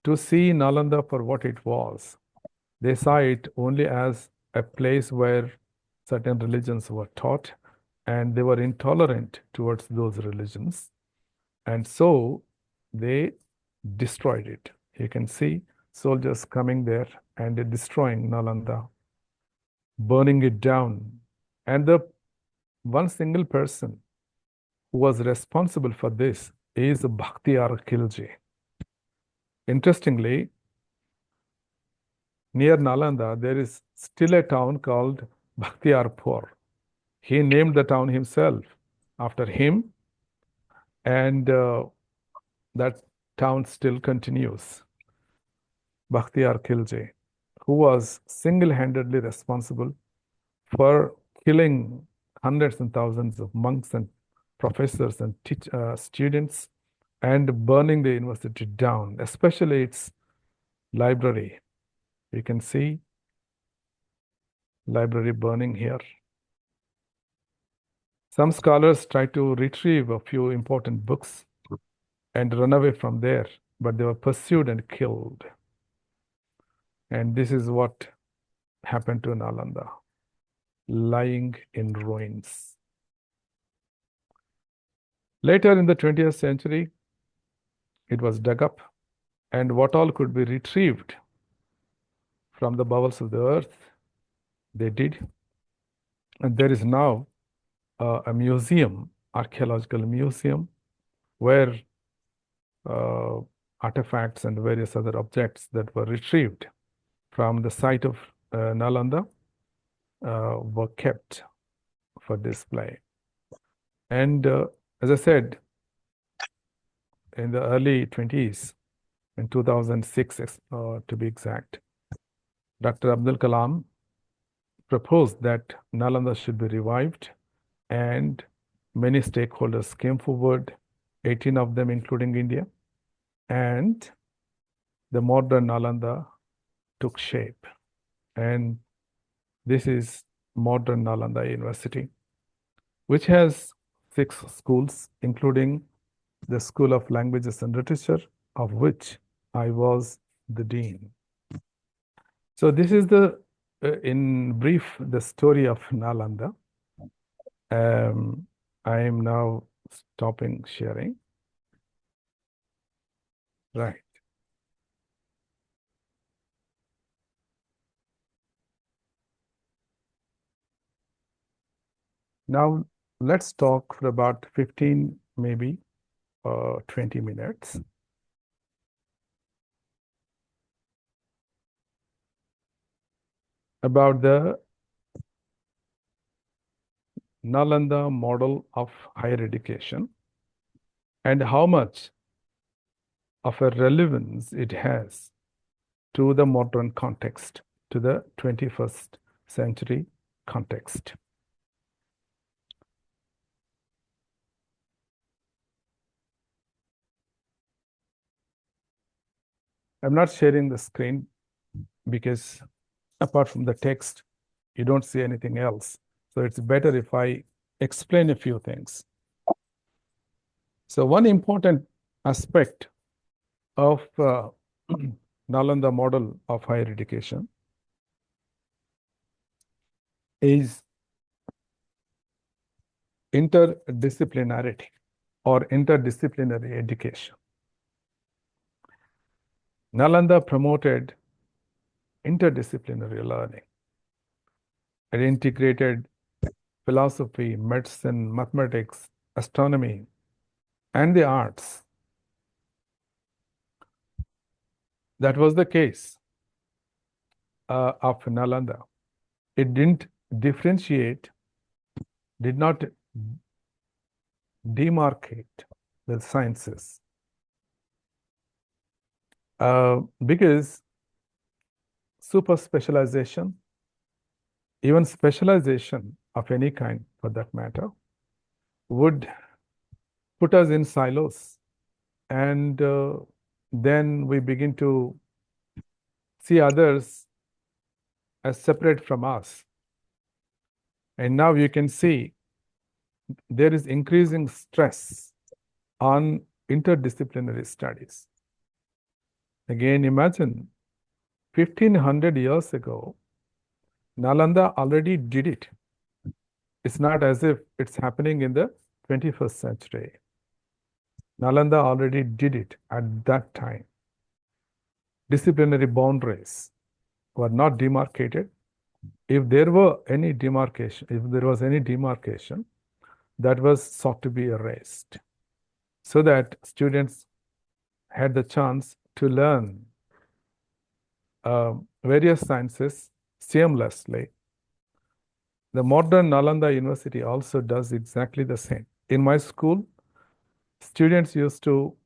S5: to see Nalanda for what it was. They saw it only as a place where certain religions were taught, and they were intolerant towards those religions. And so they destroyed it. You can see soldiers coming there and destroying Nalanda, burning it down. And the one single person who was responsible for this is Bhaktiar Khilji. Interestingly, near Nalanda, there is still a town called Bhaktiarpur. He named the town himself after him, and that town still continues. Bhaktiar Khilji, who was single-handedly responsible for killing hundreds and thousands of monks and professors and students, and burning the university down, especially its library. You can see library burning here. Some scholars try to retrieve a few important books and run away from there, but they were pursued and killed. And this is what happened to Nalanda, lying in ruins. Later in the 20th century, it was dug up, and what all could be retrieved from the bowels of the earth, they did. And there is now a museum, archaeological museum, where artifacts and various other objects that were retrieved from the site of Nalanda were kept for display. And as I said, in the early 20s, in 2006 to be exact, Dr. Abdul Kalam proposed that Nalanda should be revived, and many stakeholders came forward, 18 of them including India, and the modern Nalanda took shape. And this is modern Nalanda University, which has 6 schools, including the School of Languages and Literature, of which I was the dean. So this is the, in brief, the story of Nalanda. I am now stopping sharing. Right. Now let's talk for about 15, maybe 20 minutes about the Nalanda model of higher education and how much of a relevance it has to the modern context, to the 21st century context. I'm not sharing the screen because apart from the text, you don't see anything else. So it's better if I explain a few things. So one important aspect of Nalanda model of higher education is interdisciplinarity or interdisciplinary education. Nalanda promoted interdisciplinary learning. It integrated philosophy, medicine, mathematics, astronomy, and the arts. That was the case of Nalanda. It didn't differentiate, did not demarcate the sciences. Because super specialization, even specialization of any kind for that matter, would put us in silos, and then we begin to see others as separate from us. And now you can see there is increasing stress on interdisciplinary studies. Again, imagine 1500 years ago, Nalanda already did it. It's not as if it's happening in the 21st century. Nalanda already did it at that time. disciplinary boundaries were not demarcated. If there were any demarcation, that was sought to be erased, so that students had the chance to learn various sciences seamlessly. The modern Nalanda University also does exactly the same. In my school, students used to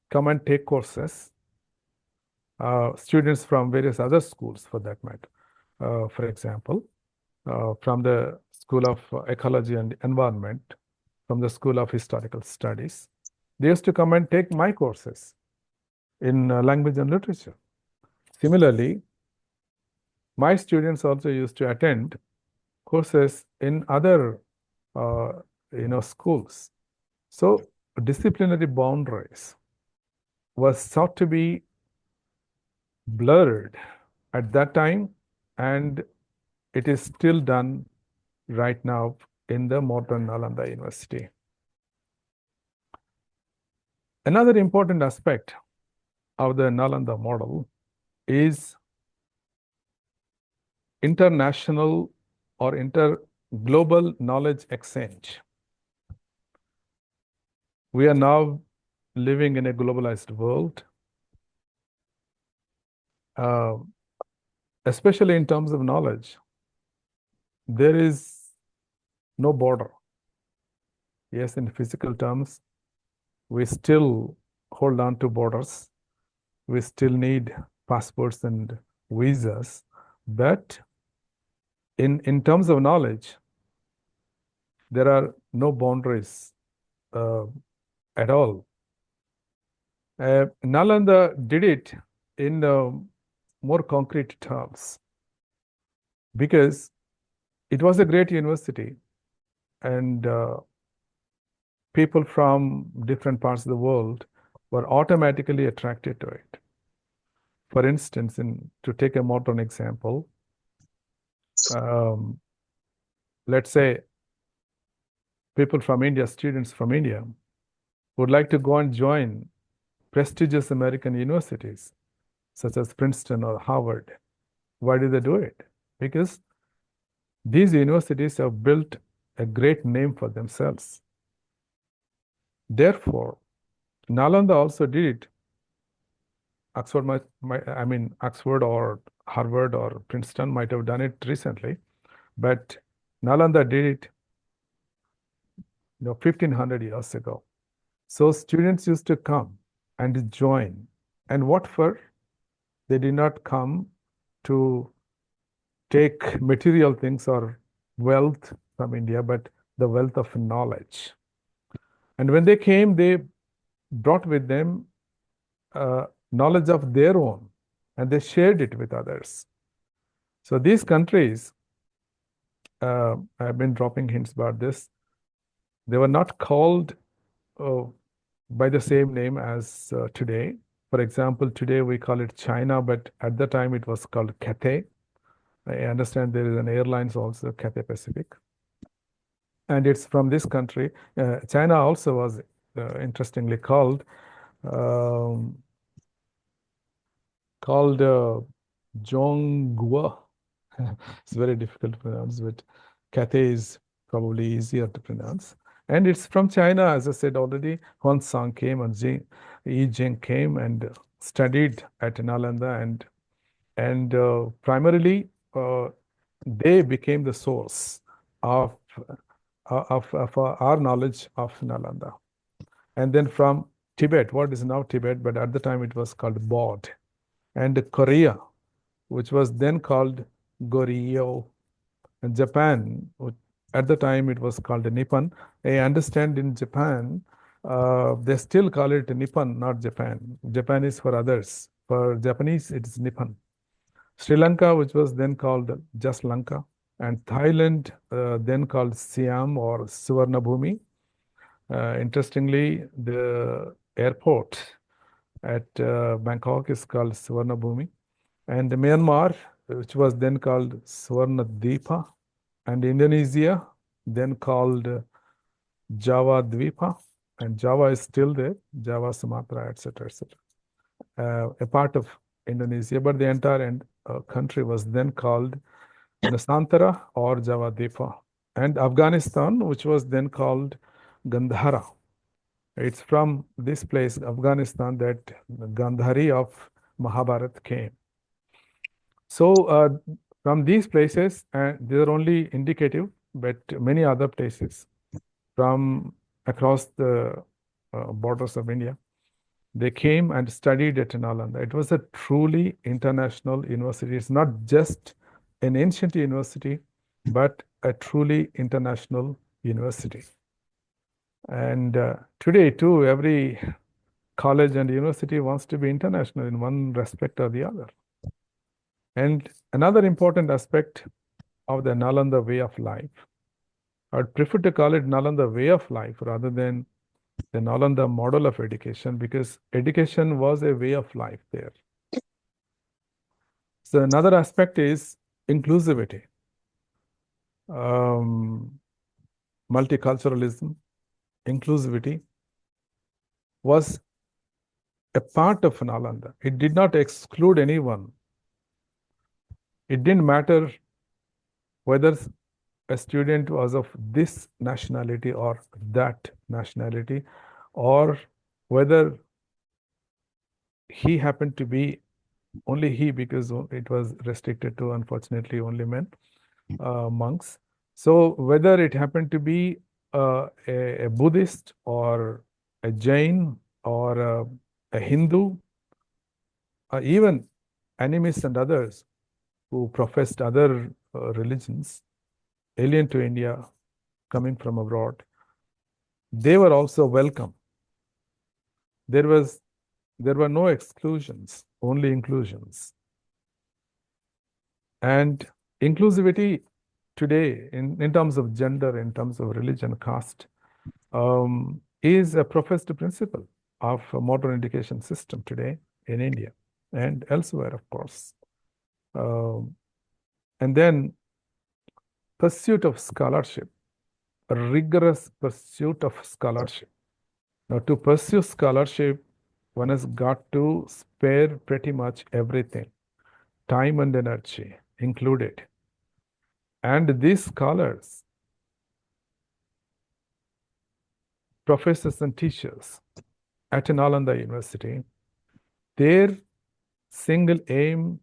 S5: come and take courses, students from various other schools for that matter. For example, from the School of Ecology and Environment, from the School of Historical Studies. They used to come and take my courses in language and literature. Similarly, my students also used to attend courses in other schools. So disciplinary boundaries was sought to be blurred at that time, and it is still done right now in the modern Nalanda University. Another important aspect of the Nalanda model is international or global knowledge exchange. We are now living in a globalized world, especially in terms of knowledge. There is no border. Yes, in physical terms, we still hold on to borders. We still need passports and visas, but in terms of knowledge, there are no boundaries at all. Nalanda did it in more concrete terms because it was a great university, and people from different parts of the world were automatically attracted to it. For instance, to take a modern example, let's say people from India, students from India, would like to go and join prestigious American universities, such as Princeton or Harvard. Why do they do it? Because these universities have built a great name for themselves. Therefore, Nalanda also did it. Oxford Oxford or Harvard or Princeton might have done it recently, but Nalanda did it 1500 years ago. So students used to come and join. And what for? They did not come to take material things or wealth from India, but the wealth of knowledge. And when they came, they brought with them knowledge of their own, and they shared it with others. So these countries, I've been dropping hints about this, they were not called by the same name as today. For example, today we call it China, but at the time it was called Cathay. I understand there is an airlines also, Cathay Pacific. And it's from this country. China also was interestingly called Zhongguo. It's very difficult to pronounce, but Cathay is probably easier to pronounce. And it's from China, as I said already. Huansang came and Yi Jing came and studied at Nalanda, and primarily they became the source of our knowledge of Nalanda. And then from Tibet, what is now Tibet, but at the time it was called Bod, and Korea, which was then called Goryeo, and Japan, at the time it was called Nippon. I understand in Japan, they still call it Nippon, not Japan. Japan is for others. For Japanese, it is Nippon. Sri Lanka, which was then called just Lanka, and Thailand, then called Siam or Suvarnabhumi. Interestingly, the airport at Bangkok is called Suvarnabhumi, and Myanmar, which was then called Swarnadweepa, and Indonesia, then called Java Dweepa, and Java is still there, Java, Sumatra, etc., etc. A part of Indonesia, but the entire country was then called Nusantara or Javadepa, and Afghanistan, which was then called Gandhara. It's from this place, Afghanistan, that the Gandhari of Mahabharata came. So from these places, and they are only indicative, but many other places from across the borders of India, they came and studied at Nalanda. It was a truly international university. It's not just an ancient university, but a truly international university. And today, too, every college and university wants to be international in one respect or the other. And another important aspect of the Nalanda way of life, I would prefer to call it Nalanda way of life rather than the Nalanda model of education, because education was a way of life there. So another aspect is inclusivity, multiculturalism, inclusivity was a part of Nalanda. It did not exclude anyone. It didn't matter whether a student was of this nationality or that nationality, or whether he happened to be only he, because it was restricted to, unfortunately, only men, monks. So whether it happened to be a Buddhist or a Jain or a Hindu, even animists and others who professed other religions, alien to India, coming from abroad, they were also welcome. There were no exclusions, only inclusions. And inclusivity today, in terms of gender, in terms of religion, caste, is a professed principle of a modern education system today in India and elsewhere, of course. And then pursuit of scholarship, a rigorous pursuit of scholarship. Now, to pursue scholarship, one has got to spare pretty much everything, time and energy included. And these scholars, professors and teachers at Nalanda University, their single aim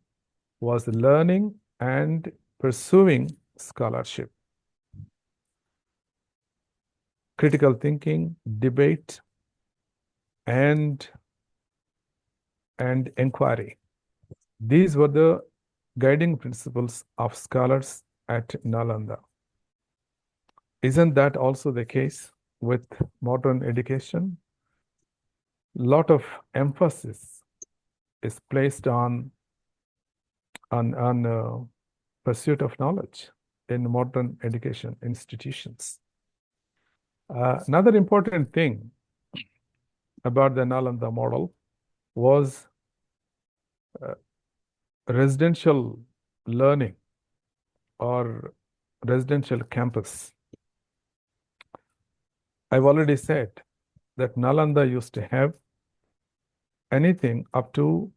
S5: was learning and pursuing scholarship, critical thinking, debate, and inquiry. These were the guiding principles of scholars at Nalanda. Isn't that also the case with modern education? Lot of emphasis is placed on pursuit of knowledge in modern education institutions. Another important thing about the Nalanda model was residential learning or residential campus. I've already said that Nalanda used to have anything up to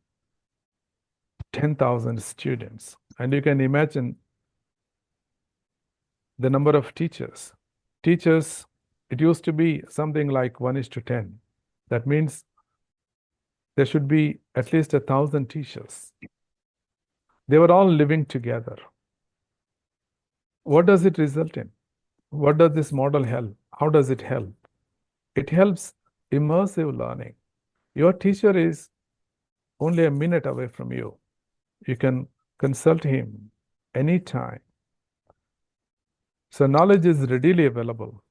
S5: 10,000 students. And you can imagine the number of teachers. Teachers, it used to be something like 1:10. That means there should be at least 1,000 teachers. They were all living together. What does it result in? What does this model help? How does it help? It helps immersive learning. Your teacher is only a minute away from you. You can consult him anytime. So knowledge is readily available,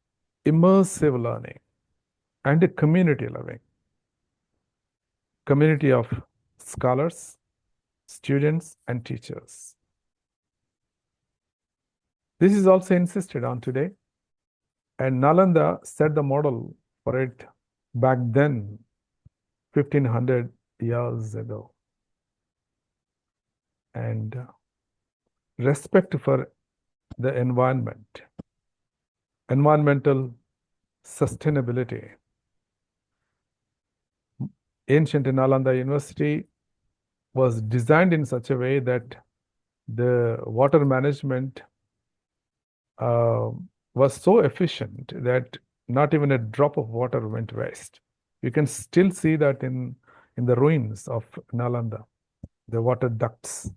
S5: immersive learning, and a community living. Community of scholars, students, and teachers. This is also insisted on today, and Nalanda set the model for it back then, 1500 years ago. And respect for the environment, environmental sustainability. Ancient Nalanda University was designed in such a way that the water management was so efficient that not even a drop of water went waste. You can still see that in the ruins of Nalanda, the water ducts.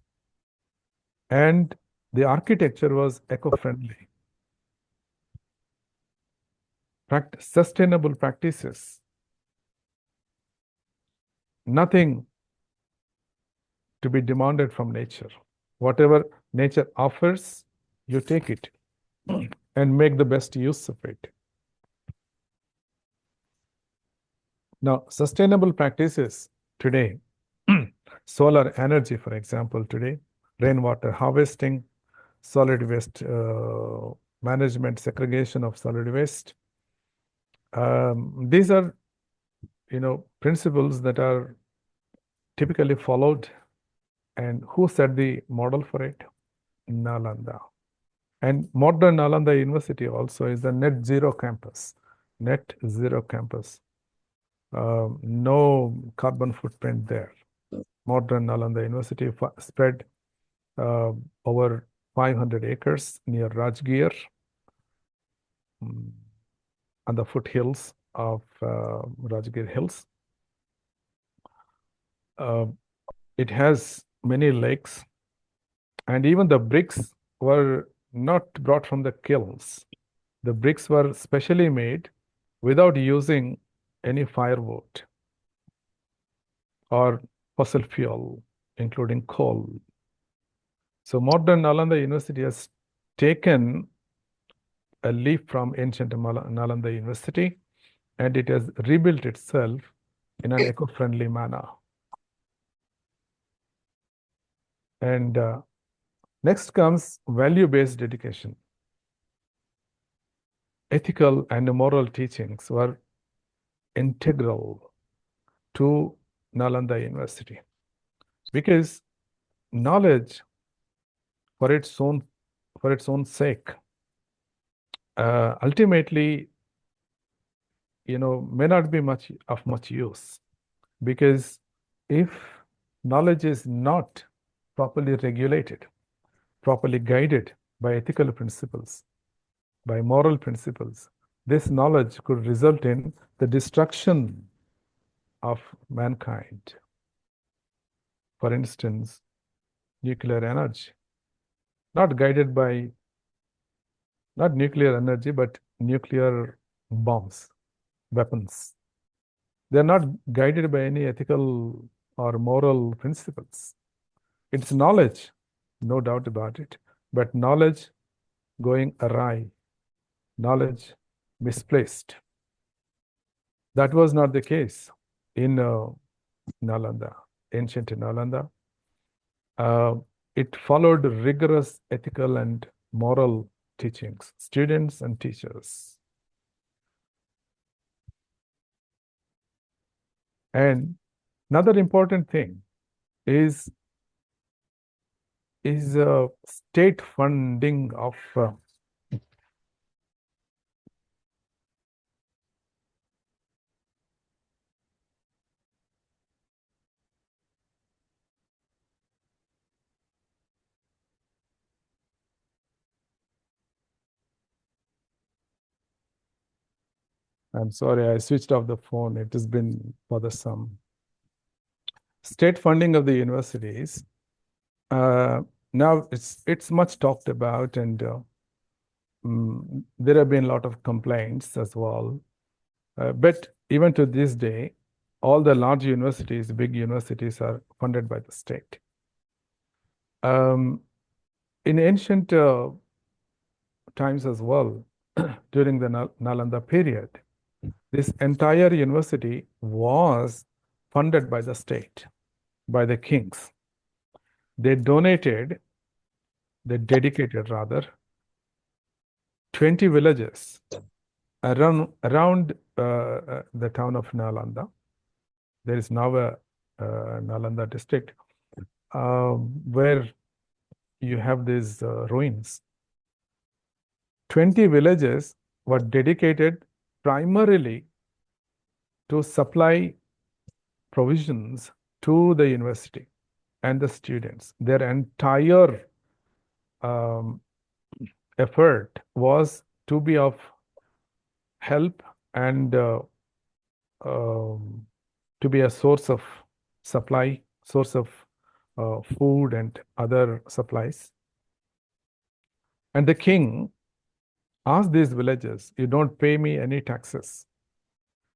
S5: And the architecture was eco-friendly. Sustainable practices. Nothing to be demanded from nature. Whatever nature offers, you take it and make the best use of it. Now, sustainable practices today, solar energy, for example, today, rainwater harvesting, solid waste management, segregation of solid waste. These are, principles that are typically followed. And who set the model for it? Nalanda. And modern Nalanda University also is a net zero campus. Net zero campus. No carbon footprint there. Modern Nalanda University spread over 500 acres near Rajgir, on the foothills of Rajgir Hills. It has many lakes, and even the bricks were not brought from the kilns. The bricks were specially made without using any firewood or fossil fuel, including coal. So modern Nalanda University has taken a leaf from ancient Nalanda University, and it has rebuilt itself in an eco-friendly manner. And next comes value-based education. Ethical and moral teachings were integral to Nalanda University, because knowledge for its own sake ultimately may not be of much use, because if knowledge is not properly regulated, properly guided by ethical principles, by moral principles, this knowledge could result in the destruction of mankind. For instance, nuclear energy, not guided by, not nuclear energy, but nuclear bombs, weapons. They're not guided by any ethical or moral principles. It's knowledge, no doubt about it, but knowledge going awry, knowledge misplaced. That was not the case in Nalanda, ancient Nalanda. It followed rigorous ethical and moral teachings, students and teachers. And another important thing is state funding of I'm sorry, I switched off the phone. It has been bothersome. State funding of the universities. Now it's much talked about, and there have been a lot of complaints as well. But even to this day, all the large universities, big universities, are funded by the state. In ancient times as well, during the Nalanda period, this entire university was funded by the state, by the kings. They dedicated rather, 20 villages around the town of Nalanda. There is now a Nalanda district where you have these ruins. 20 villages were dedicated primarily to supply provisions to the university. and the students. Their entire effort was to be of help and to be a source of supply, source of food and other supplies. And the king asked these villagers, you don't pay me any taxes.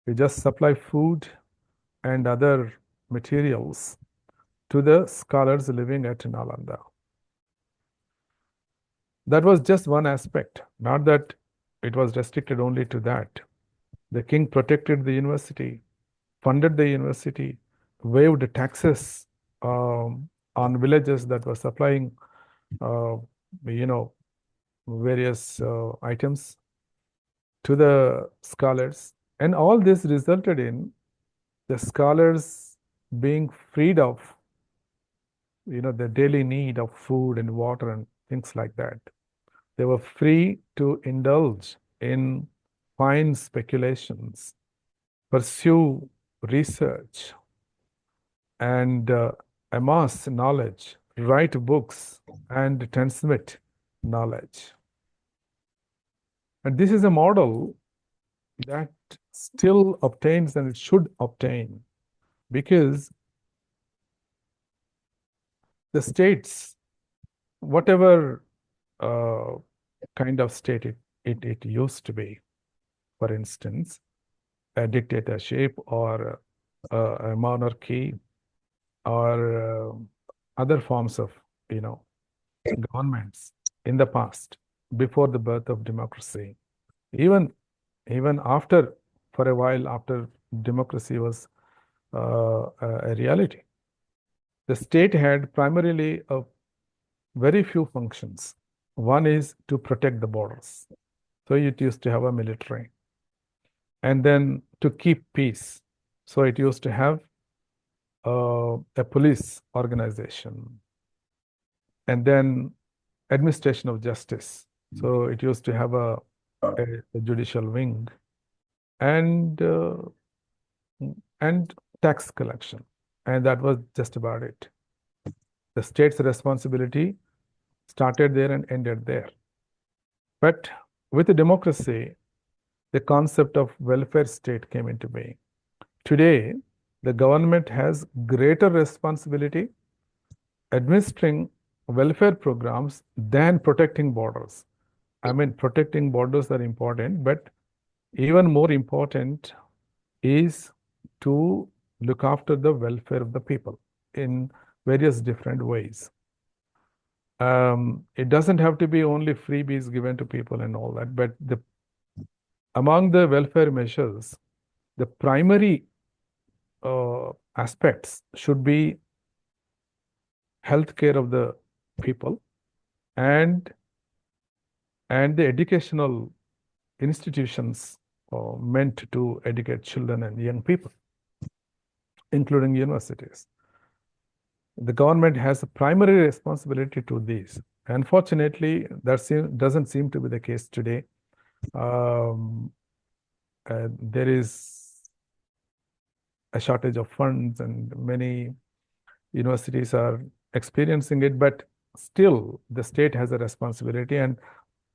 S5: You just supply food and other materials to the scholars living at Nalanda. That was just one aspect, not that it was restricted only to that. The king protected the university, funded the university, waived taxes on villages that were supplying, various items to the scholars. And all this resulted in the scholars being freed of, the daily need of food and water and things like that. They were free to indulge in fine speculations, pursue research, and amass knowledge, write books, and transmit knowledge. And this is a model that still obtains and it should obtain, because the states, whatever kind of state it used to be, for instance, a dictatorship or a monarchy or other forms of, governments in the past, before the birth of democracy, even after, for a while after democracy was a reality, the state had primarily very few functions. One is to protect the borders. So it used to have a military. And then to keep peace. So it used to have a police organization. And then administration of justice. So it used to have a judicial wing. And tax collection. And that was just about it. The state's responsibility started there and ended there. But with the democracy, the concept of welfare state came into being. Today, the government has greater responsibility administering welfare programs than protecting borders. I mean, protecting borders are important, but even more important is to look after the welfare of the people in various different ways. It doesn't have to be only freebies given to people and all that, but among the welfare measures, the primary aspects should be healthcare of the people and the educational institutions meant to educate children and young people, including universities. The government has a primary responsibility to these. Unfortunately, that doesn't seem to be the case today. There is a shortage of funds and many universities are experiencing it, but still the state has a responsibility, and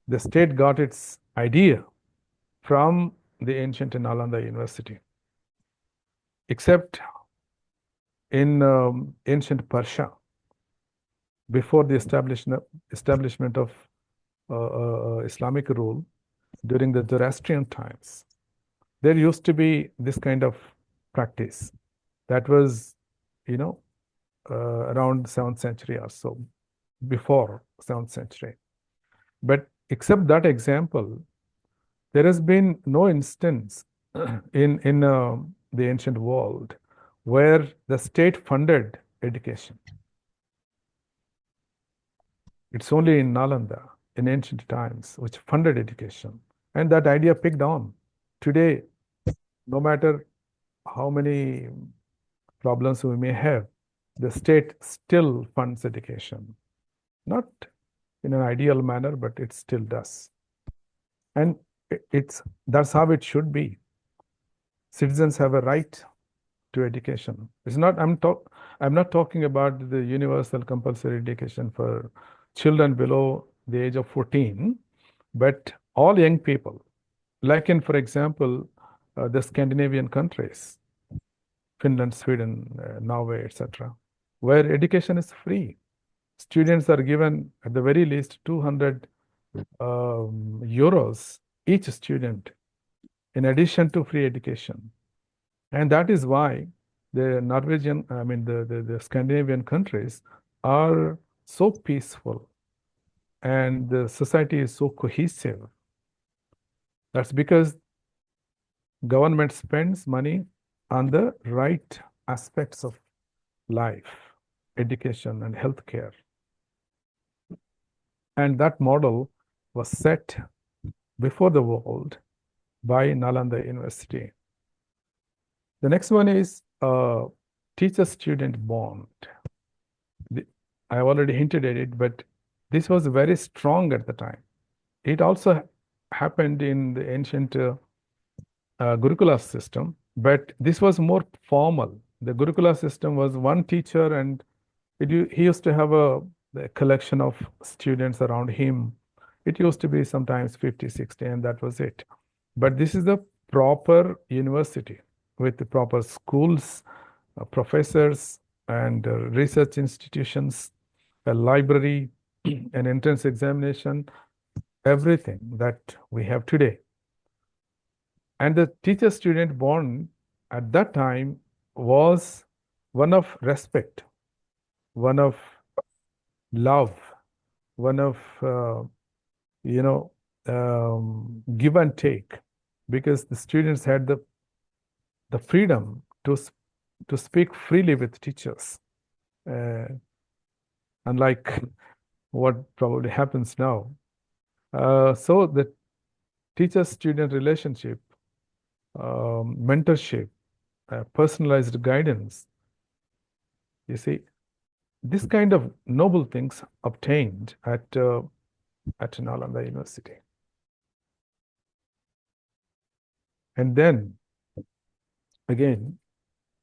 S5: the state got its idea from the ancient Nalanda University. Except in ancient Persia, before the establishment of Islamic rule during the Zoroastrian times, there used to be this kind of practice that was, around 7th century or so, before 7th century. But except that example, there has been no instance in the ancient world where the state funded education. It's only in Nalanda, in ancient times, which funded education. And that idea picked on. Today, no matter how many problems we may have, the state still funds education. Not in an ideal manner, but it still does. And that's how it should be. Citizens have a right to education. It's not, I'm not talking about the universal compulsory education for children below the age of 14, but all young people, like in, for example, the Scandinavian countries, Finland, Sweden, Norway, etc., where education is free. Students are given at the very least 200 euros each student in addition to free education. And that is why the Norwegian, I mean, the Scandinavian countries are so peaceful and the society is so cohesive. That's because government spends money on the right aspects of life, education, and healthcare. And that model was set before the world by Nalanda University. The next one is teacher-student bond. I already hinted at it, but this was very strong at the time. It also happened in the ancient Gurukula system, but this was more formal. The Gurukula system was one teacher and he used to have a collection of students around him. It used to be sometimes 50, 60, and that was it. But this is a proper university with the proper schools, professors, and research institutions, a library, an entrance examination, everything that we have today. And the teacher-student bond at that time was one of respect, one of love, one of, give and take, because the students had the freedom to speak freely with teachers, unlike what probably happens now. So the teacher-student relationship, mentorship, personalized guidance, you see, this kind of noble things obtained at Nalanda University. And then, again,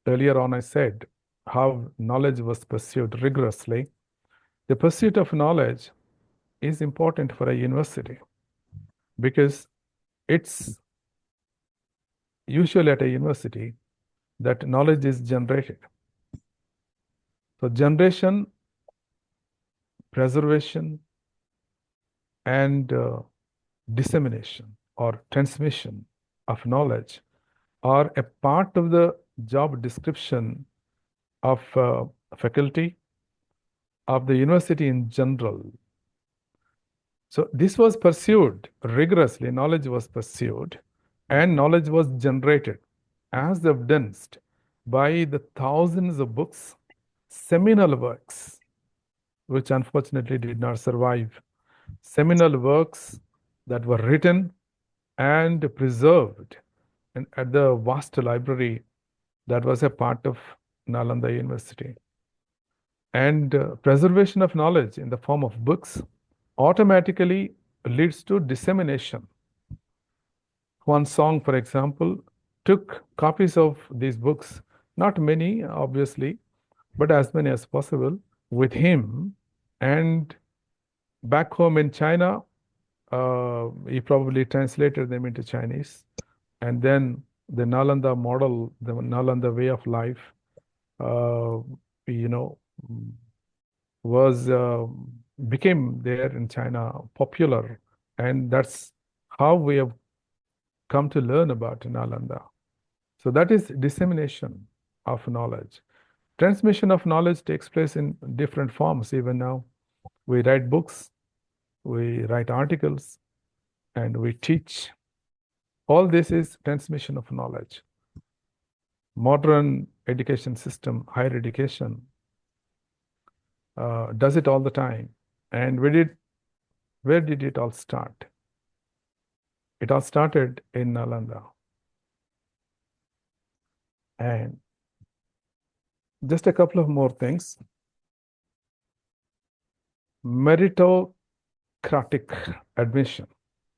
S5: earlier on I said how knowledge was pursued rigorously. The pursuit of knowledge is important for a university because it's usually at a university that knowledge is generated. So generation, preservation, and dissemination or transmission of knowledge are a part of the job description of faculty, of the university in general. So this was pursued rigorously, knowledge was pursued, and knowledge was generated, as evidenced by the thousands of books, seminal works, which unfortunately did not survive, seminal works that were written and preserved at the vast library that was a part of Nalanda University. And preservation of knowledge in the form of books automatically leads to dissemination. One Song, for example, took copies of these books, not many, obviously, but as many as possible, with him. And back home in China, he probably translated them into Chinese. And then the Nalanda model, the Nalanda way of life, became there in China popular. And that's how we have come to learn about Nalanda. So that is dissemination of knowledge. Transmission of knowledge takes place in different forms even now. We write books, we write articles, and we teach. All this is transmission of knowledge. Modern education system, higher education, does it all the time. And where did it all start? It all started in Nalanda. And just a couple of more things. Meritocratic admission.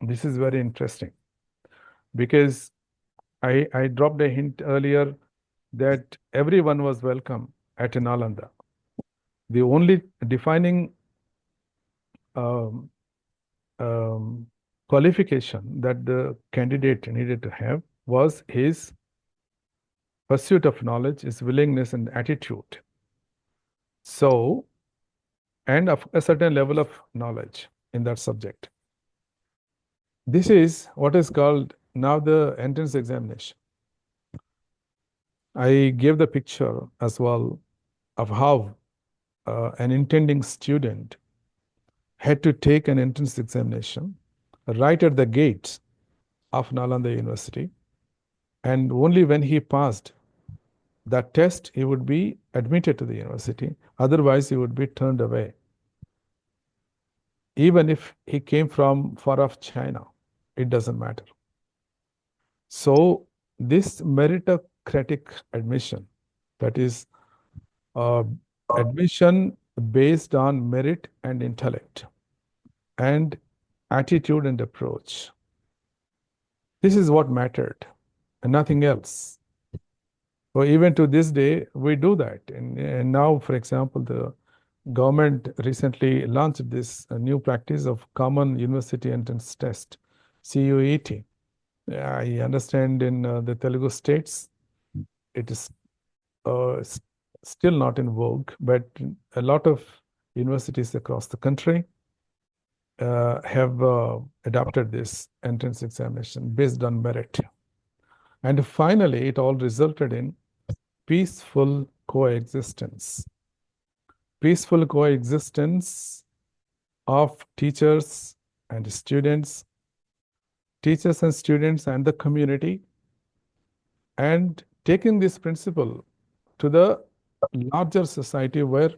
S5: This is very interesting because I dropped a hint earlier that everyone was welcome at Nalanda. The only defining qualification that the candidate needed to have was his pursuit of knowledge, his willingness and attitude. So, and of a certain level of knowledge in that subject. This is what is called now the entrance examination. I gave the picture as well of how an intending student had to take an entrance examination right at the gates of Nalanda University. And only when he passed that test, he would be admitted to the university. Otherwise, he would be turned away. Even if he came from far off China, it doesn't matter. So this meritocratic admission, that is admission based on merit and intellect and attitude and approach, this is what mattered and nothing else. So even to this day, we do that. And now, for example, the government recently launched this new practice of Common University Entrance Test, CUET. I understand in the Telugu states, it is still not in vogue, but a lot of universities across the country have adopted this entrance examination based on merit. And finally, it all resulted in peaceful coexistence. Peaceful coexistence of teachers and students and the community, and taking this principle to the larger society where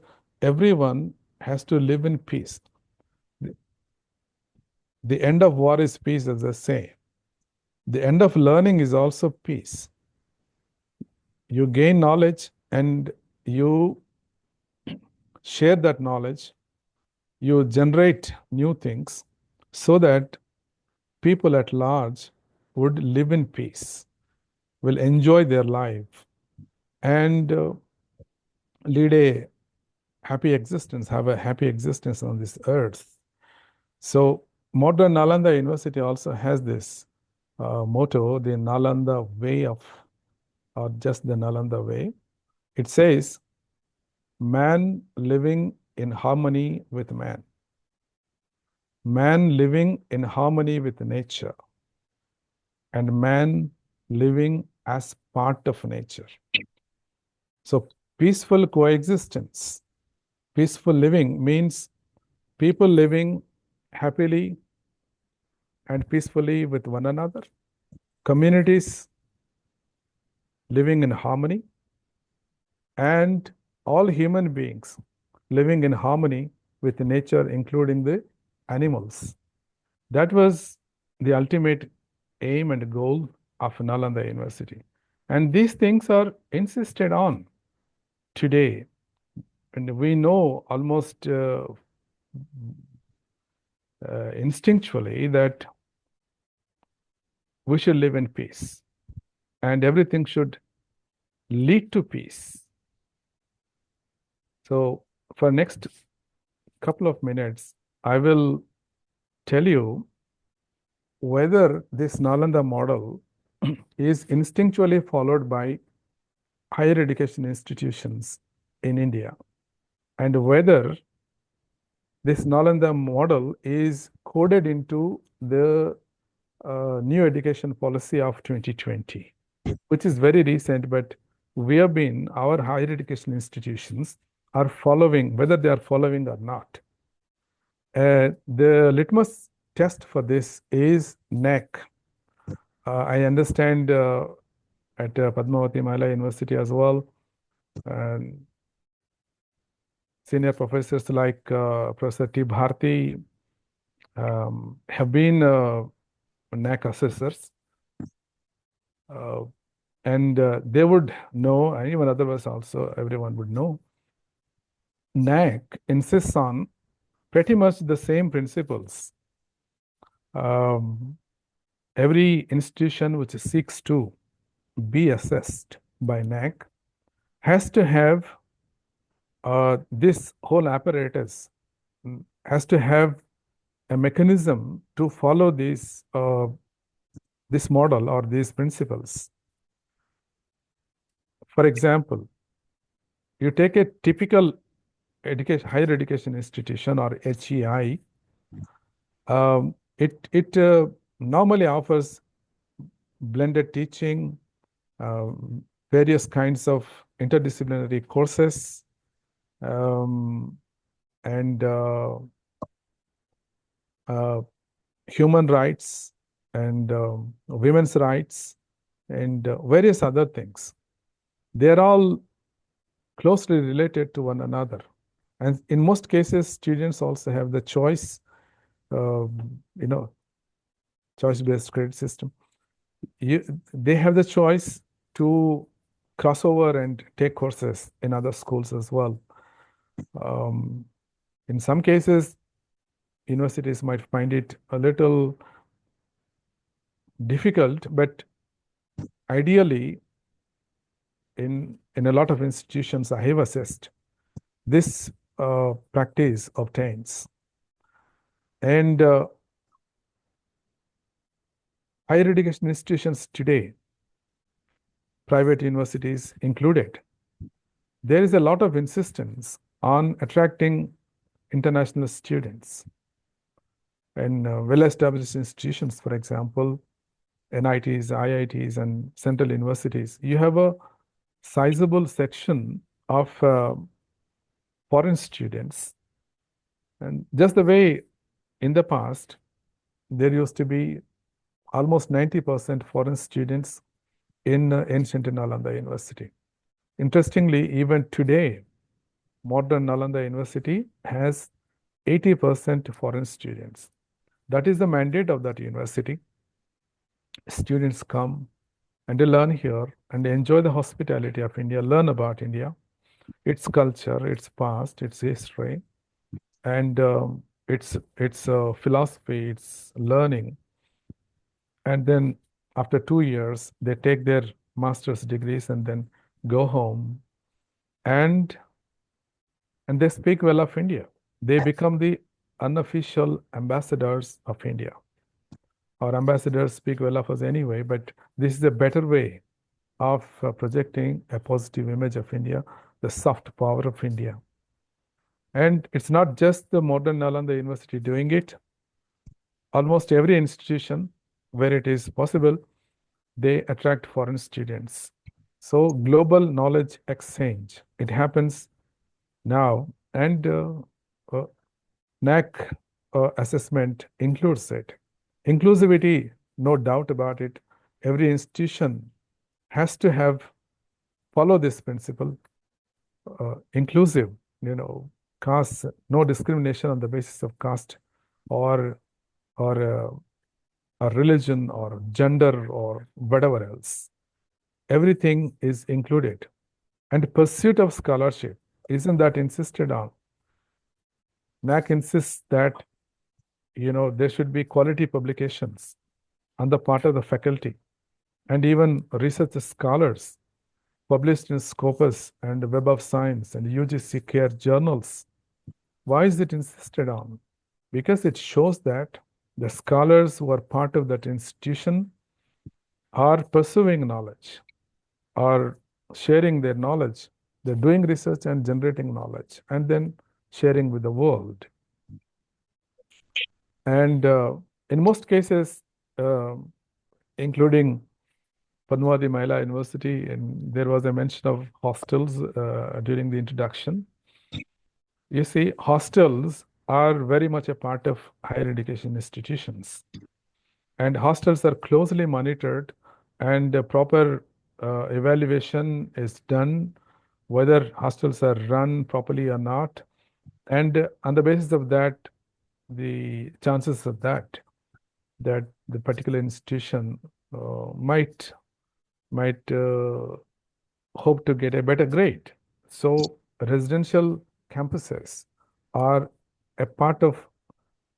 S5: everyone has to live in peace. The end of war is peace, as they say. The end of learning is also peace. You gain knowledge and you share that knowledge. You generate new things so that people at large would live in peace, will enjoy their life, and lead a happy existence, have a happy existence on this earth. So modern Nalanda University also has this motto, the Nalanda way of, or just the Nalanda way. It says, man living in harmony with man. Man living in harmony with nature. And man living as part of nature. So peaceful coexistence, peaceful living means people living happily and peacefully with one another, communities living in harmony, and all human beings living in harmony with nature, including the animals. That was the ultimate aim and goal of Nalanda University. And these things are insisted on today. And we know almost instinctually that we should live in peace and everything should lead to peace. So for next couple of minutes, I will tell you whether this Nalanda model is instinctually followed by higher education institutions in India, and whether this Nalanda model is coded into the new education policy of 2020, which is very recent, but our higher education institutions are following, whether they are following or not. The litmus test for this is NAC. I understand at Padmavati Mahila University as well, senior professors like Professor T. Bharti have been NAC assessors. And they would know, and even otherwise also, everyone would know, NAC insists on pretty much the same principles. Every institution which seeks to be assessed by NAC has to have this whole apparatus has to have a mechanism to follow this model or these principles. For example, you take a typical higher education institution or HEI. It normally offers blended teaching, various kinds of interdisciplinary courses, and human rights and women's rights and various other things. They're all closely related to one another. And in most cases, students also have the choice, choice-based credit system. They have the choice to cross over and take courses in other schools as well. In some cases, universities might find it a little difficult, but ideally, in a lot of institutions I have assessed, this practice obtains. And higher education institutions today, private universities included, there is a lot of insistence on attracting international students. And well-established institutions, for example, NITs, IITs, and central universities, you have a sizable section of foreign students. And just the way in the past, there used to be almost 90% foreign students in ancient Nalanda University. Interestingly, even today, modern Nalanda University has 80% foreign students. That is the mandate of that university. Students come and they learn here and they enjoy the hospitality of India, learn about India, its culture, its past, its history, and its philosophy, its learning. And then after 2 years, they take their master's degrees and then go home and they speak well of India. They become the unofficial ambassadors of India. Our ambassadors speak well of us anyway, but this is a better way of projecting a positive image of India, the soft power of India. And it's not just the modern Nalanda University doing it. Almost every institution where it is possible, they attract foreign students. So global knowledge exchange, it happens now, and NAC assessment includes it. Inclusivity, no doubt about it. Every institution has to follow this principle, inclusive, caste, no discrimination on the basis of caste or religion or gender or whatever else. Everything is included. And pursuit of scholarship, isn't that insisted on? NAC insists that, there should be quality publications on the part of the faculty and even research scholars published in Scopus and Web of Science and UGC Care journals. Why is it insisted on? Because it shows that the scholars who are part of that institution are pursuing knowledge, are sharing their knowledge. They're doing research and generating knowledge and then sharing with the world. And in most cases, including Padmavati Mahila University, and there was a mention of hostels during the introduction. You see, hostels are very much a part of higher education institutions. And hostels are closely monitored and proper evaluation is done, whether hostels are run properly or not. And on the basis of that, the chances of that the particular institution might hope to get a better grade. So residential campuses are a part of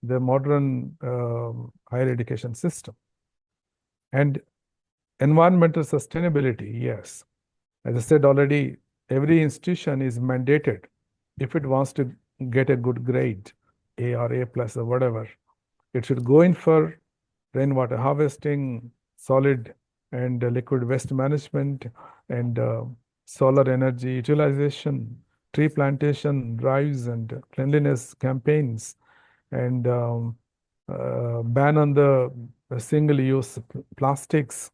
S5: the modern higher education system. And environmental sustainability, yes. As I said already, every institution is mandated if it wants to get a good grade, A or A plus or whatever. It should go in for rainwater harvesting, solid and liquid waste management, and solar energy utilization, tree plantation drives, and cleanliness campaigns, and ban on the single-use plastics,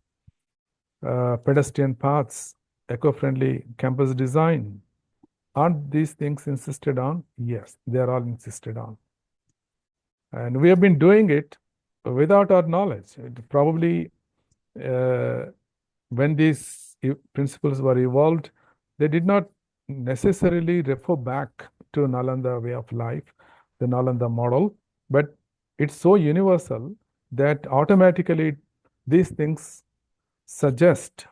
S5: pedestrian paths, eco-friendly campus design. Aren't these things insisted on? Yes, they are all insisted on. And we have been doing it without our knowledge. It probably, when these principles were evolved, they did not necessarily refer back to Nalanda way of life, the Nalanda model, but it's so universal that automatically these things suggest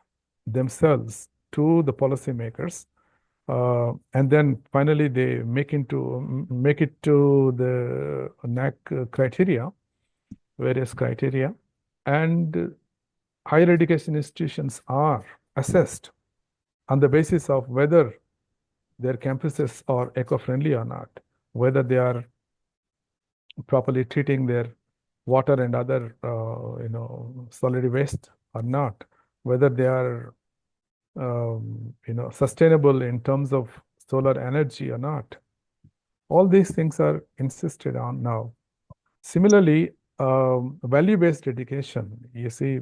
S5: themselves to the policymakers, and then finally they make it to the NAC criteria, various criteria, and higher education institutions are assessed on the basis of whether their campuses are eco-friendly or not, whether they are properly treating their water and other solid waste or not, whether they are sustainable in terms of solar energy or not. All these things are insisted on now. Similarly, value-based education, you see,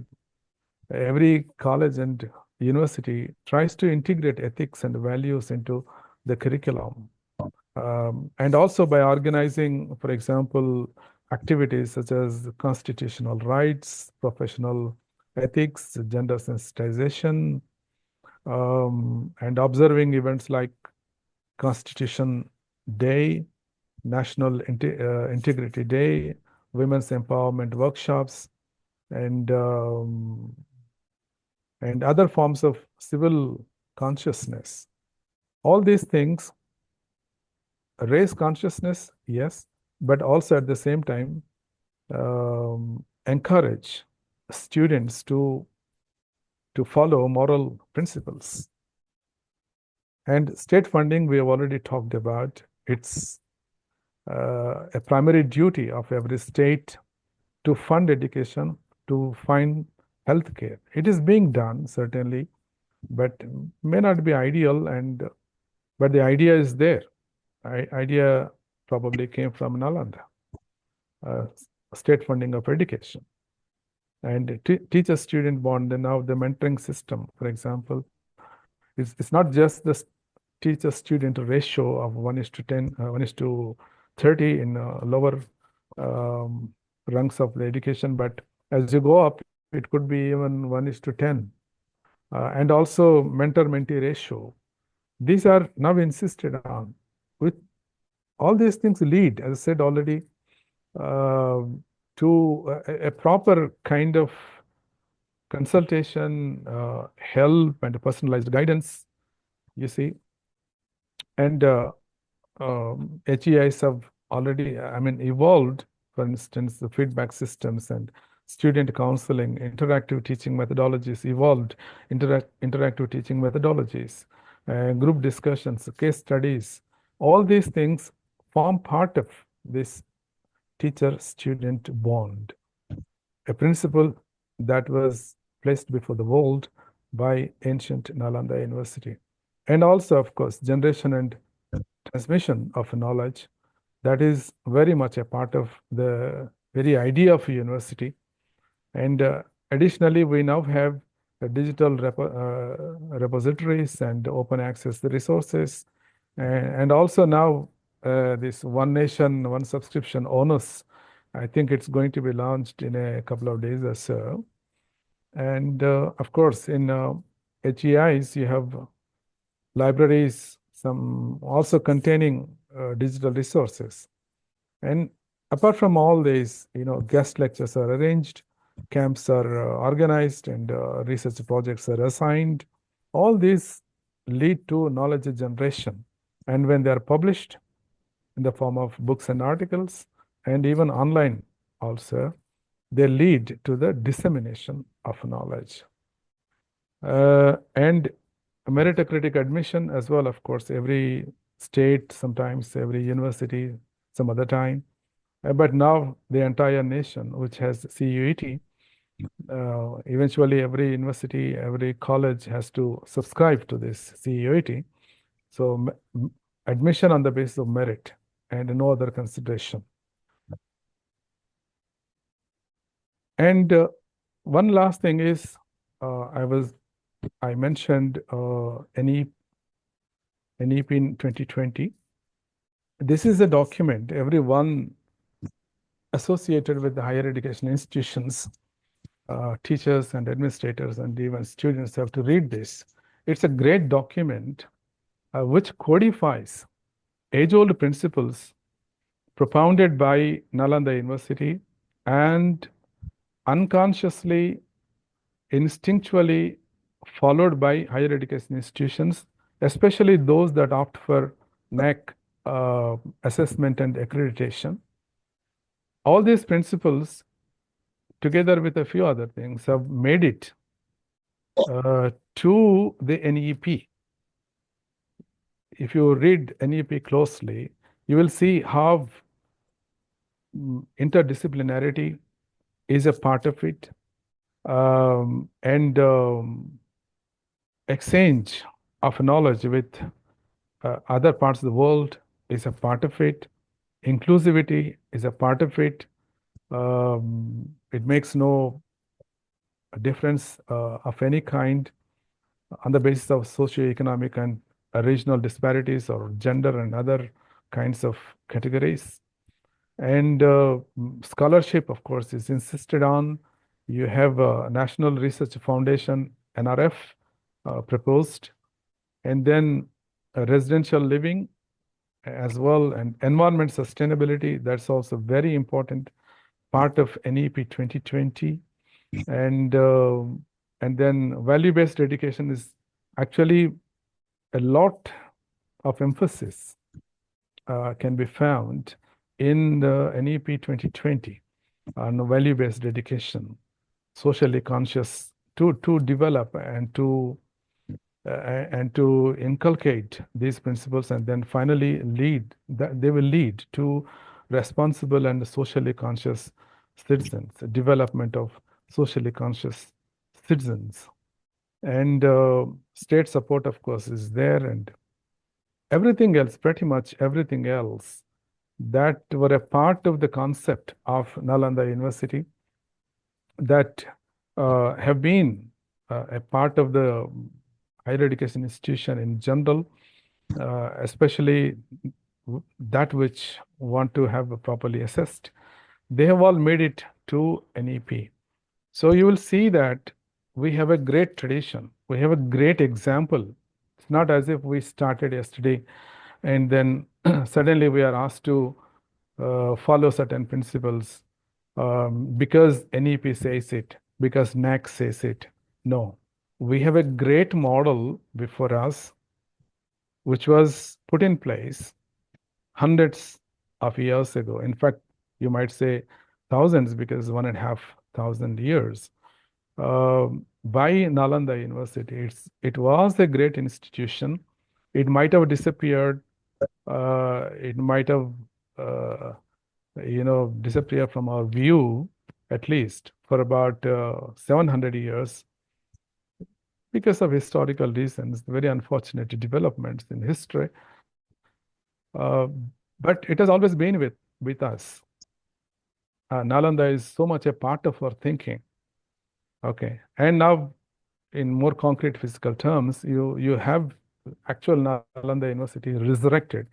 S5: every college and university tries to integrate ethics and values into the curriculum. And also by organizing, for example, activities such as constitutional rights, professional ethics, gender sensitization, and observing events like Constitution Day, National Integrity Day, Women's Empowerment Workshops, and other forms of civil consciousness. All these things raise consciousness, yes, but also at the same time encourage students to follow moral principles. And state funding, we have already talked about. It's a primary duty of every state to fund education, to fund healthcare. It is being done, certainly, but may not be ideal, but the idea is there. Idea probably came from Nalanda, state funding of education. And teacher-student bond, and now the mentoring system, for example, it's not just the teacher-student ratio of 1:10, 1:30 in lower rungs of the education, but as you go up, it could be even 1:10. And also mentor-mentee ratio. These are now insisted on. With all these things lead, as I said already, to a proper kind of consultation, help, and personalized guidance, you see. And HEIs have already, evolved. For instance, the feedback systems and student counseling, interactive teaching methodologies evolved, interactive teaching methodologies, group discussions, case studies. All these things form part of this teacher-student bond, a principle that was placed before the world by ancient Nalanda University. And also, of course, generation and transmission of knowledge, that is very much a part of the very idea of a university. And additionally, we now have digital repositories and open access resources. And also now this One Nation, One Subscription onus, I think it's going to be launched in a couple of days or so. And of course, in HEIs, you have libraries, some also containing digital resources. And apart from all these, guest lectures are arranged, camps are organized, and research projects are assigned. All these lead to knowledge generation. And when they are published in the form of books and articles, and even online also, they lead to the dissemination of knowledge. And meritocratic admission as well, of course, every state, sometimes every university, some other time. But now the entire nation, which has CUET, eventually every university, every college has to subscribe to this CUET. So admission on the basis of merit and no other consideration. And one last thing is, I mentioned NEP in 2020. This is a document everyone associated with the higher education institutions, teachers and administrators and even students have to read this. It's a great document which codifies age-old principles propounded by Nalanda University and unconsciously, instinctually followed by higher education institutions, especially those that opt for NAAC assessment and accreditation. All these principles, together with a few other things, have made it to the NEP. If you read NEP closely, you will see how interdisciplinarity is a part of it, and exchange of knowledge with other parts of the world is a part of it. Inclusivity is a part of it. It makes no difference of any kind on the basis of socioeconomic and regional disparities or gender and other kinds of categories. And scholarship, of course, is insisted on. You have a National Research Foundation, NRF, proposed, and then residential living as well, and environment sustainability. That's also very important part of NEP 2020. And then value-based education is actually a lot of emphasis can be found in the NEP 2020 on value-based education, socially conscious, to develop and to inculcate these principles, and then finally they will lead to responsible and socially conscious citizens, development of socially conscious citizens. And state support, of course, is there, and everything else, pretty much everything else that were a part of the concept of Nalanda University that have been a part of the higher education institution in general, especially that which want to have properly assessed. They have all made it to NEP. So you will see that we have a great tradition. We have a great example. It's not as if we started yesterday and then suddenly we are asked to follow certain principles because NEP says it, because NAAC says it. No, we have a great model before us, which was put in place hundreds of years ago. In fact, you might say thousands, because 1,500 years by Nalanda University. It was a great institution. It might have disappeared. It might have disappeared from our view, at least for about 700 years, because of historical reasons, very unfortunate developments in history. But it has always been with us. Nalanda is so much a part of our thinking. Okay, and now in more concrete physical terms, you have actual Nalanda University resurrected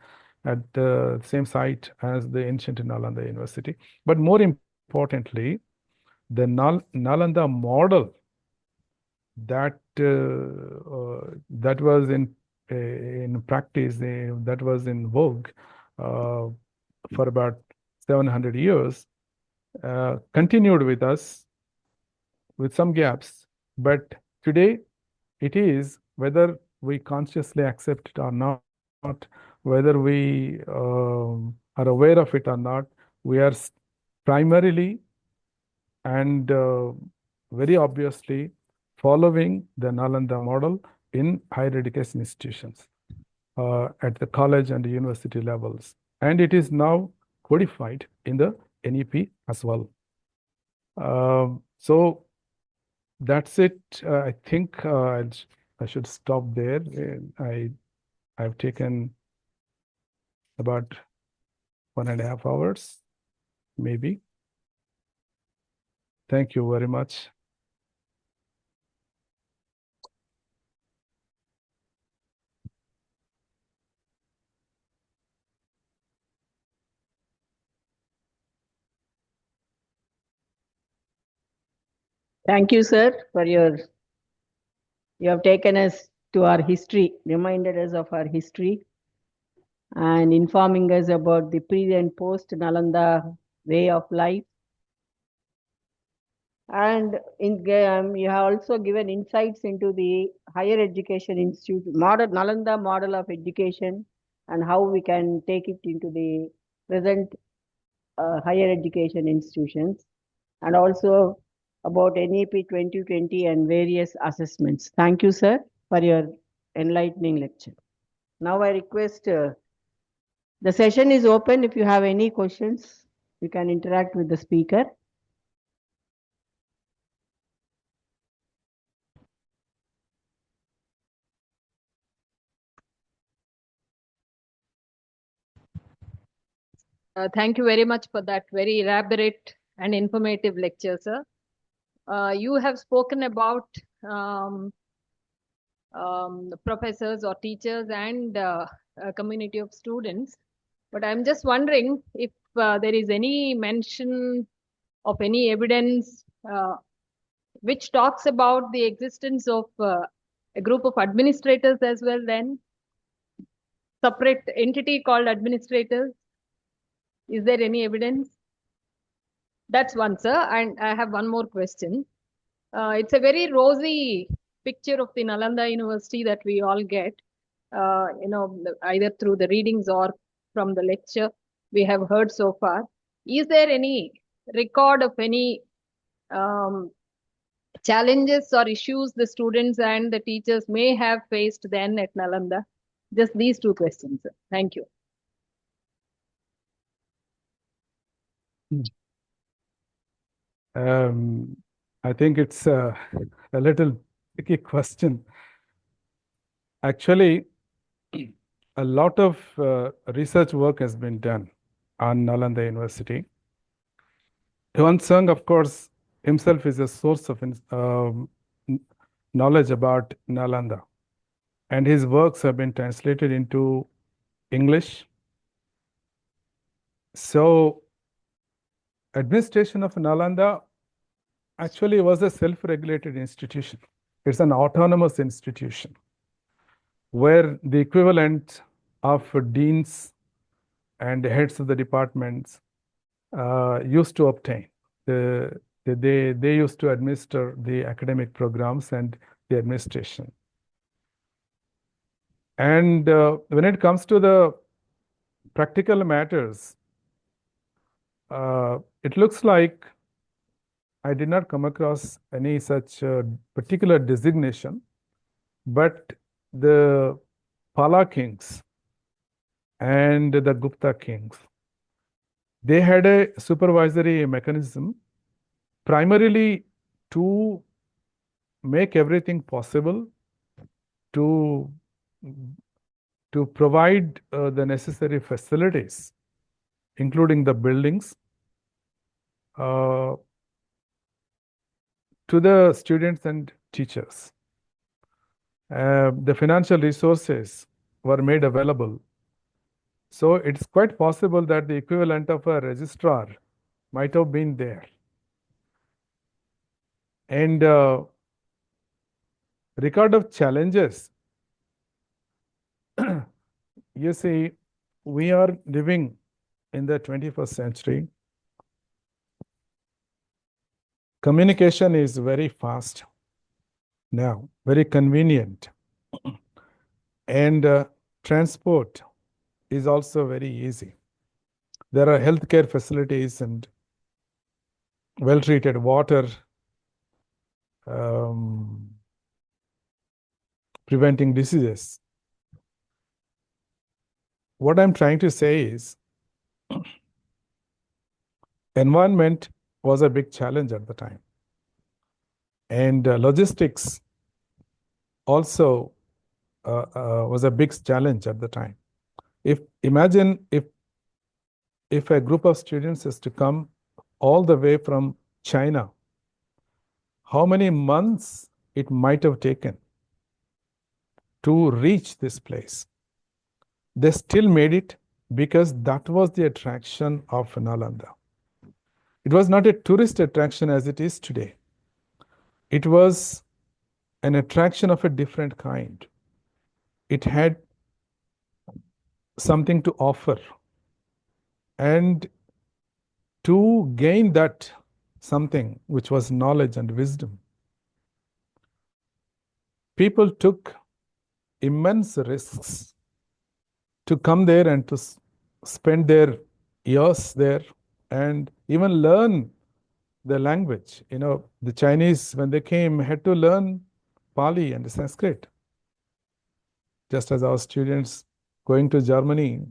S5: at the same site as the ancient Nalanda University. But more importantly, the Nalanda model that was in practice, that was in vogue for about 700 years, continued with us with some gaps. But today it is, whether we consciously accept it or not, whether we are aware of it or not, we are primarily and very obviously following the Nalanda model in higher education institutions at the college and university levels. And it is now codified in the NEP as well. So that's it. I think I should stop there. I've taken about 1.5 hours, maybe. Thank you very much.
S2: Thank you, sir, for you have taken us to our history, reminded us of our history, and informing us about the pre and post Nalanda way of life. And you have also given insights into the higher education institute model, Nalanda model of education, and how we can take it into the present higher education institutions, and also about NEP 2020 and various assessments. Thank you, sir, for your enlightening lecture. Now I request the session is open. If you have any questions, you can interact with the speaker.
S4: Thank you very much for that very elaborate and informative lecture, sir. You have spoken about professors or teachers and a community of students, but I'm just wondering if there is any mention of any evidence which talks about the existence of a group of administrators as well, then separate entity called administrators. Is there any evidence? That's one, sir. And I have one more question. It's a very rosy picture of the Nalanda University that we all get, either through the readings or from the lecture we have heard so far. Is there any record of any challenges or issues the students and the teachers may have faced then at Nalanda? Just these two questions, sir. Thank you.
S5: I think it's a little tricky question. Actually, a lot of research work has been done on Nalanda University. Yuan Tseng, of course, himself is a source of knowledge about Nalanda, and his works have been translated into English. So, administration of Nalanda actually was a self-regulated institution. It's an autonomous institution where the equivalent of deans and heads of the departments used to obtain. They used to administer the academic programs and the administration. And when it comes to the practical matters, it looks like I did not come across any such particular designation, but the Pala kings and the Gupta kings, they had a supervisory mechanism primarily to make everything possible to provide the necessary facilities, including the buildings, to the students and teachers. The financial resources were made available. So it's quite possible that the equivalent of a registrar might have been there. And record of challenges, you see, we are living in the 21st century. Communication is very fast now, very convenient. And transport is also very easy. There are healthcare facilities and well-treated water, preventing diseases. What I'm trying to say is, environment was a big challenge at the time. And logistics also was a big challenge at the time. Imagine if a group of students is to come all the way from China, how many months it might have taken to reach this place. They still made it because that was the attraction of Nalanda. It was not a tourist attraction as it is today. It was an attraction of a different kind. It had something to offer. And to gain that something, which was knowledge and wisdom, people took immense risks to come there and to spend their years there and even learn the language. You know, the Chinese, when they came, had to learn Pali and Sanskrit. Just as our students going to Germany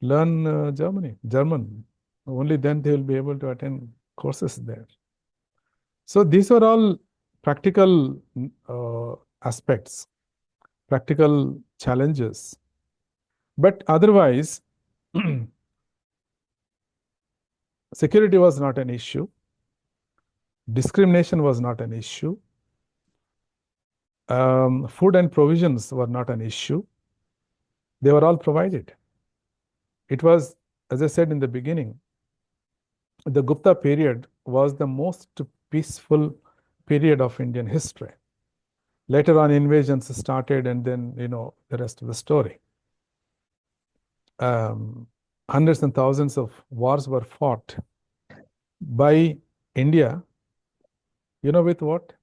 S5: learn German. Only then they will be able to attend courses there. So these are all practical aspects, practical challenges. But otherwise, security was not an issue. Discrimination was not an issue. Food and provisions were not an issue. They were all provided. It was, as I said in the beginning, the Gupta period was the most peaceful period of Indian history. Later on, invasions started, and then, you know, the rest of the story. Hundreds and thousands of wars were fought by India, you know, with what?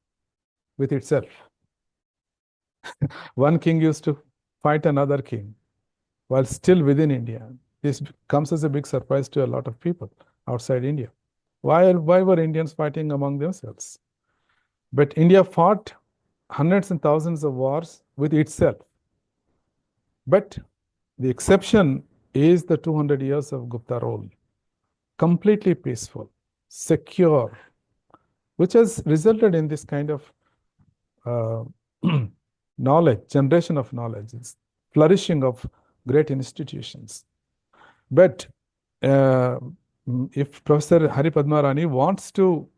S5: With itself. One king used to fight another king while still within India. This comes as a big surprise to a lot of people outside India. Why were Indians fighting among themselves? But India fought hundreds and thousands of wars with itself. But the exception is the 200 years of Gupta rule. Completely peaceful, secure, which has resulted in this kind of knowledge, generation of knowledge, it's flourishing of great institutions. But if Professor Hari Padmarani wants to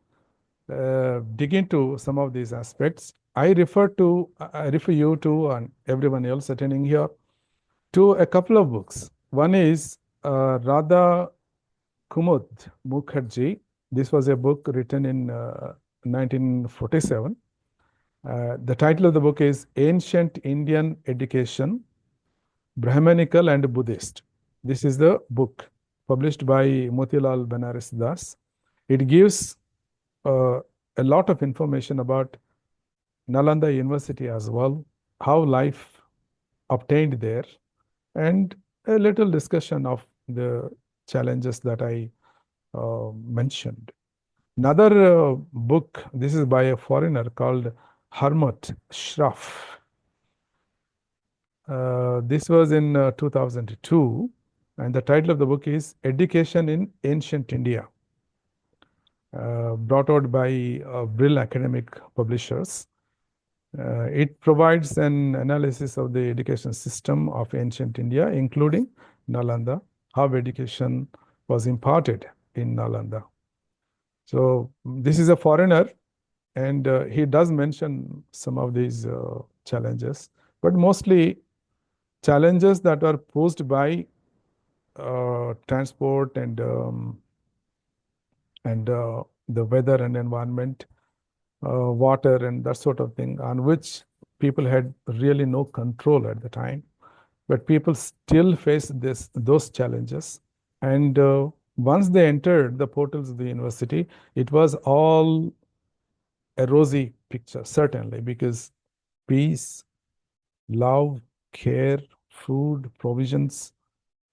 S5: dig into some of these aspects, I refer you to, and everyone else attending here, to a couple of books. One is Radha Kumud Mukherjee. This was a book written in 1947. The title of the book is Ancient Indian Education, Brahmanical and Buddhist. This is the book published by Motilal Benares Das. It gives a lot of information about Nalanda University as well, how life obtained there, and a little discussion of the challenges that I mentioned. Another book, this is by a foreigner called Harmut Shroff. This was in 2002, and the title of the book is Education in Ancient India, brought out by Brill Academic Publishers. It provides an analysis of the education system of ancient India, including Nalanda, how education was imparted in Nalanda. So this is a foreigner, and he does mention some of these challenges, but mostly challenges that are posed by transport and the weather and environment, water and that sort of thing, on which people had really no control at the time. But people still face those challenges. And once they entered the portals of the university, it was all a rosy picture, certainly, because peace, love, care, food, provisions,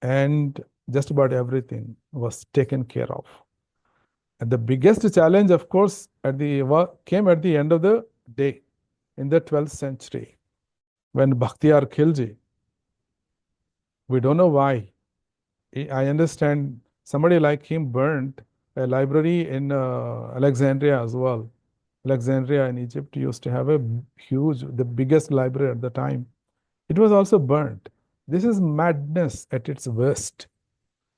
S5: and just about everything was taken care of. And the biggest challenge, of course, came at the end of the day in the 12th century. when Bakhtiyar Khilji. We don't know why. I understand somebody like him burned a library in Alexandria as well. Alexandria in Egypt used to have a huge, the biggest library at the time. It was also burnt. This is madness at its worst.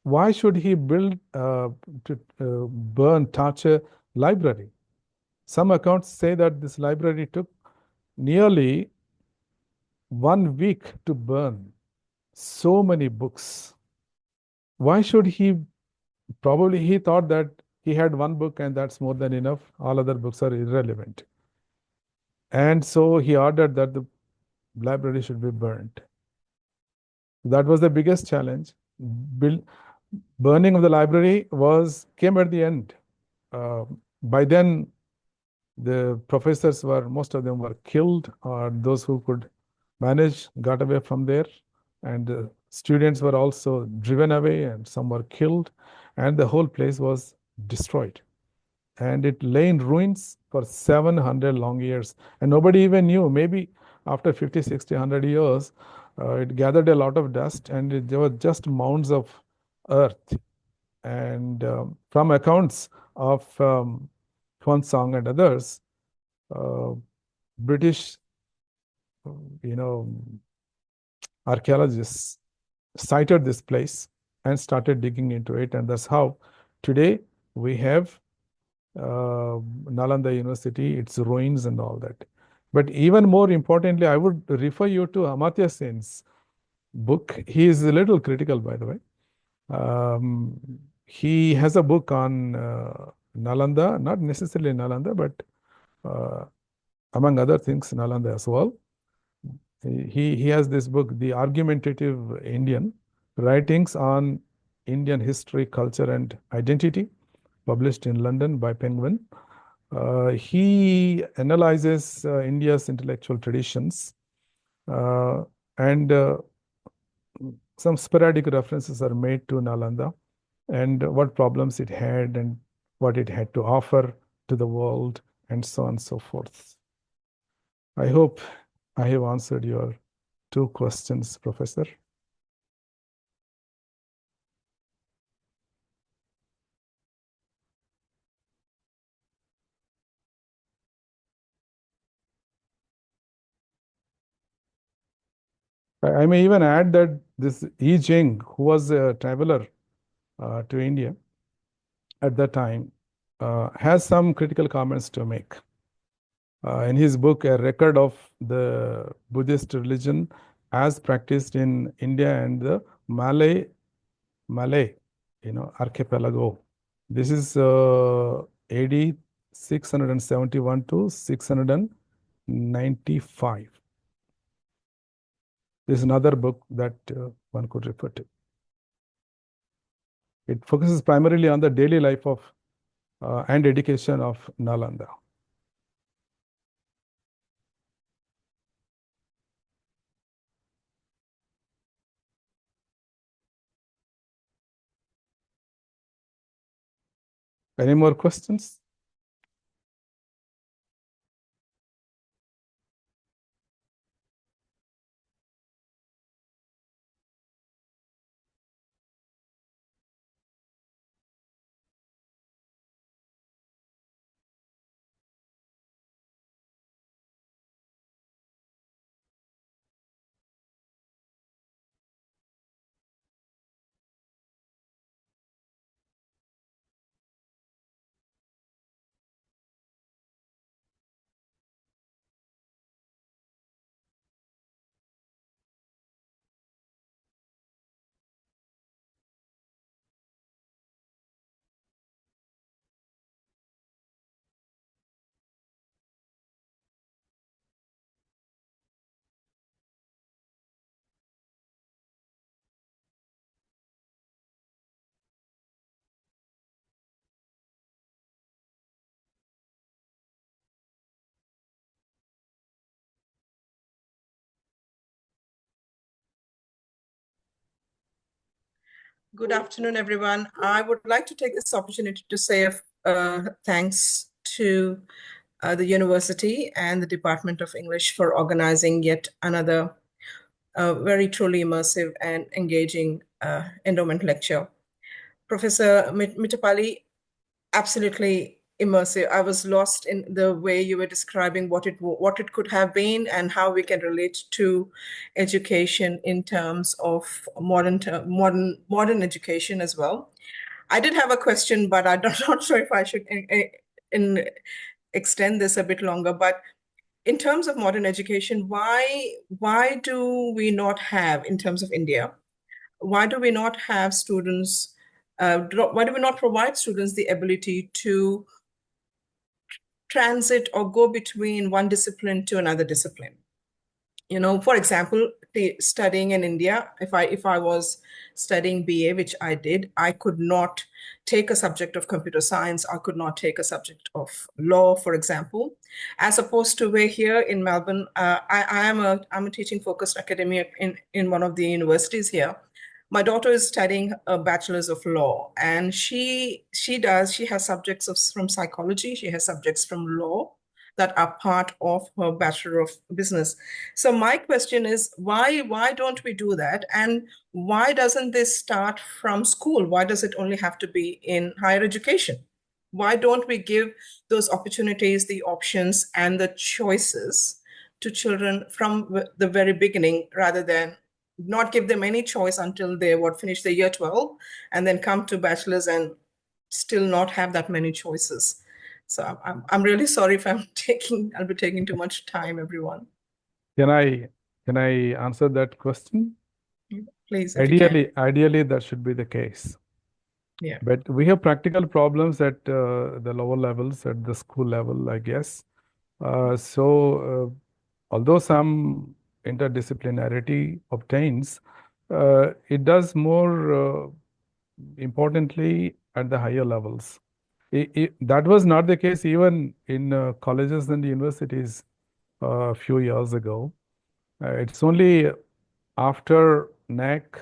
S5: Why should he build, burn, torch a library? Some accounts say that this library took nearly 1 week to burn. So many books. Why should he? Probably he thought that he had one book and that's more than enough. All other books are irrelevant. And so he ordered that the library should be burnt. That was the biggest challenge. Burning of the library came at the end. By then, the professors most of them were killed, or those who could manage got away from there. And the students were also driven away, and some were killed, and the whole place was destroyed. And it lay in ruins for 700 long years. And nobody even knew. Maybe after 50, 60, 100 years, it gathered a lot of dust, and there were just mounds of earth. And from accounts of Huansong and others, British, archaeologists cited this place and started digging into it. And that's how today we have Nalanda University, its ruins and all that. But even more importantly, I would refer you to Amartya Sen's book. He is a little critical, by the way. He has a book on Nalanda, not necessarily Nalanda, but among other things, Nalanda as well. He has this book, The Argumentative Indian, Writings on Indian History, Culture and Identity, published in London by Penguin. He analyzes India's intellectual traditions, and some sporadic references are made to Nalanda and what problems it had and what it had to offer to the world, and so on and so forth. I hope I have answered your 2 questions, Professor. I may even add that this Yi Jing, who was a traveler to India at that time, has some critical comments to make. In his book, A Record of the Buddhist Religion as Practiced in India and the Malay, archipelago. This is AD 671 to 695. This is another book that one could refer to. It focuses primarily on the daily life of and education of Nalanda. Any more questions?
S6: Good afternoon, everyone. I would like to take this opportunity to say thanks to the university and the Department of English for organizing yet another very truly immersive and engaging endowment lecture. Professor Mitapalli, absolutely immersive. I was lost in the way you were describing what it could have been and how we can relate to education in terms of modern education as well. I did have a question, but I'm not sure if I should extend this a bit longer. But in terms of modern education, why do we not have, in terms of India, why do we not have students? Why do we not provide students the ability to transit or go between one discipline to another discipline? You know, for example, studying in India, if I was studying BA, which I did, I could not take a subject of computer science. I could not take a subject of law, for example, as opposed to where here in Melbourne, I'm a teaching focused academic in one of the universities here. My daughter is studying a bachelor's of law, and she has subjects from psychology. She has subjects from law that are part of her Bachelor of Business. So my question is, why don't we do that? And why doesn't this start from school? Why does it only have to be in higher education? Why don't we give those opportunities, the options, and the choices to children from the very beginning, rather than not give them any choice until they finish their year 12 and then come to bachelor's and still not have that many choices? So I'm really sorry if I'll be taking too much time, everyone.
S5: Can I answer that question?
S6: Please, if you can.
S5: Ideally, that should be the case.
S6: Yeah.
S5: But we have practical problems at the lower levels, at the school level, I guess. Although some interdisciplinarity obtains, it does more importantly at the higher levels. That was not the case even in colleges and universities a few years ago. It's only after NAC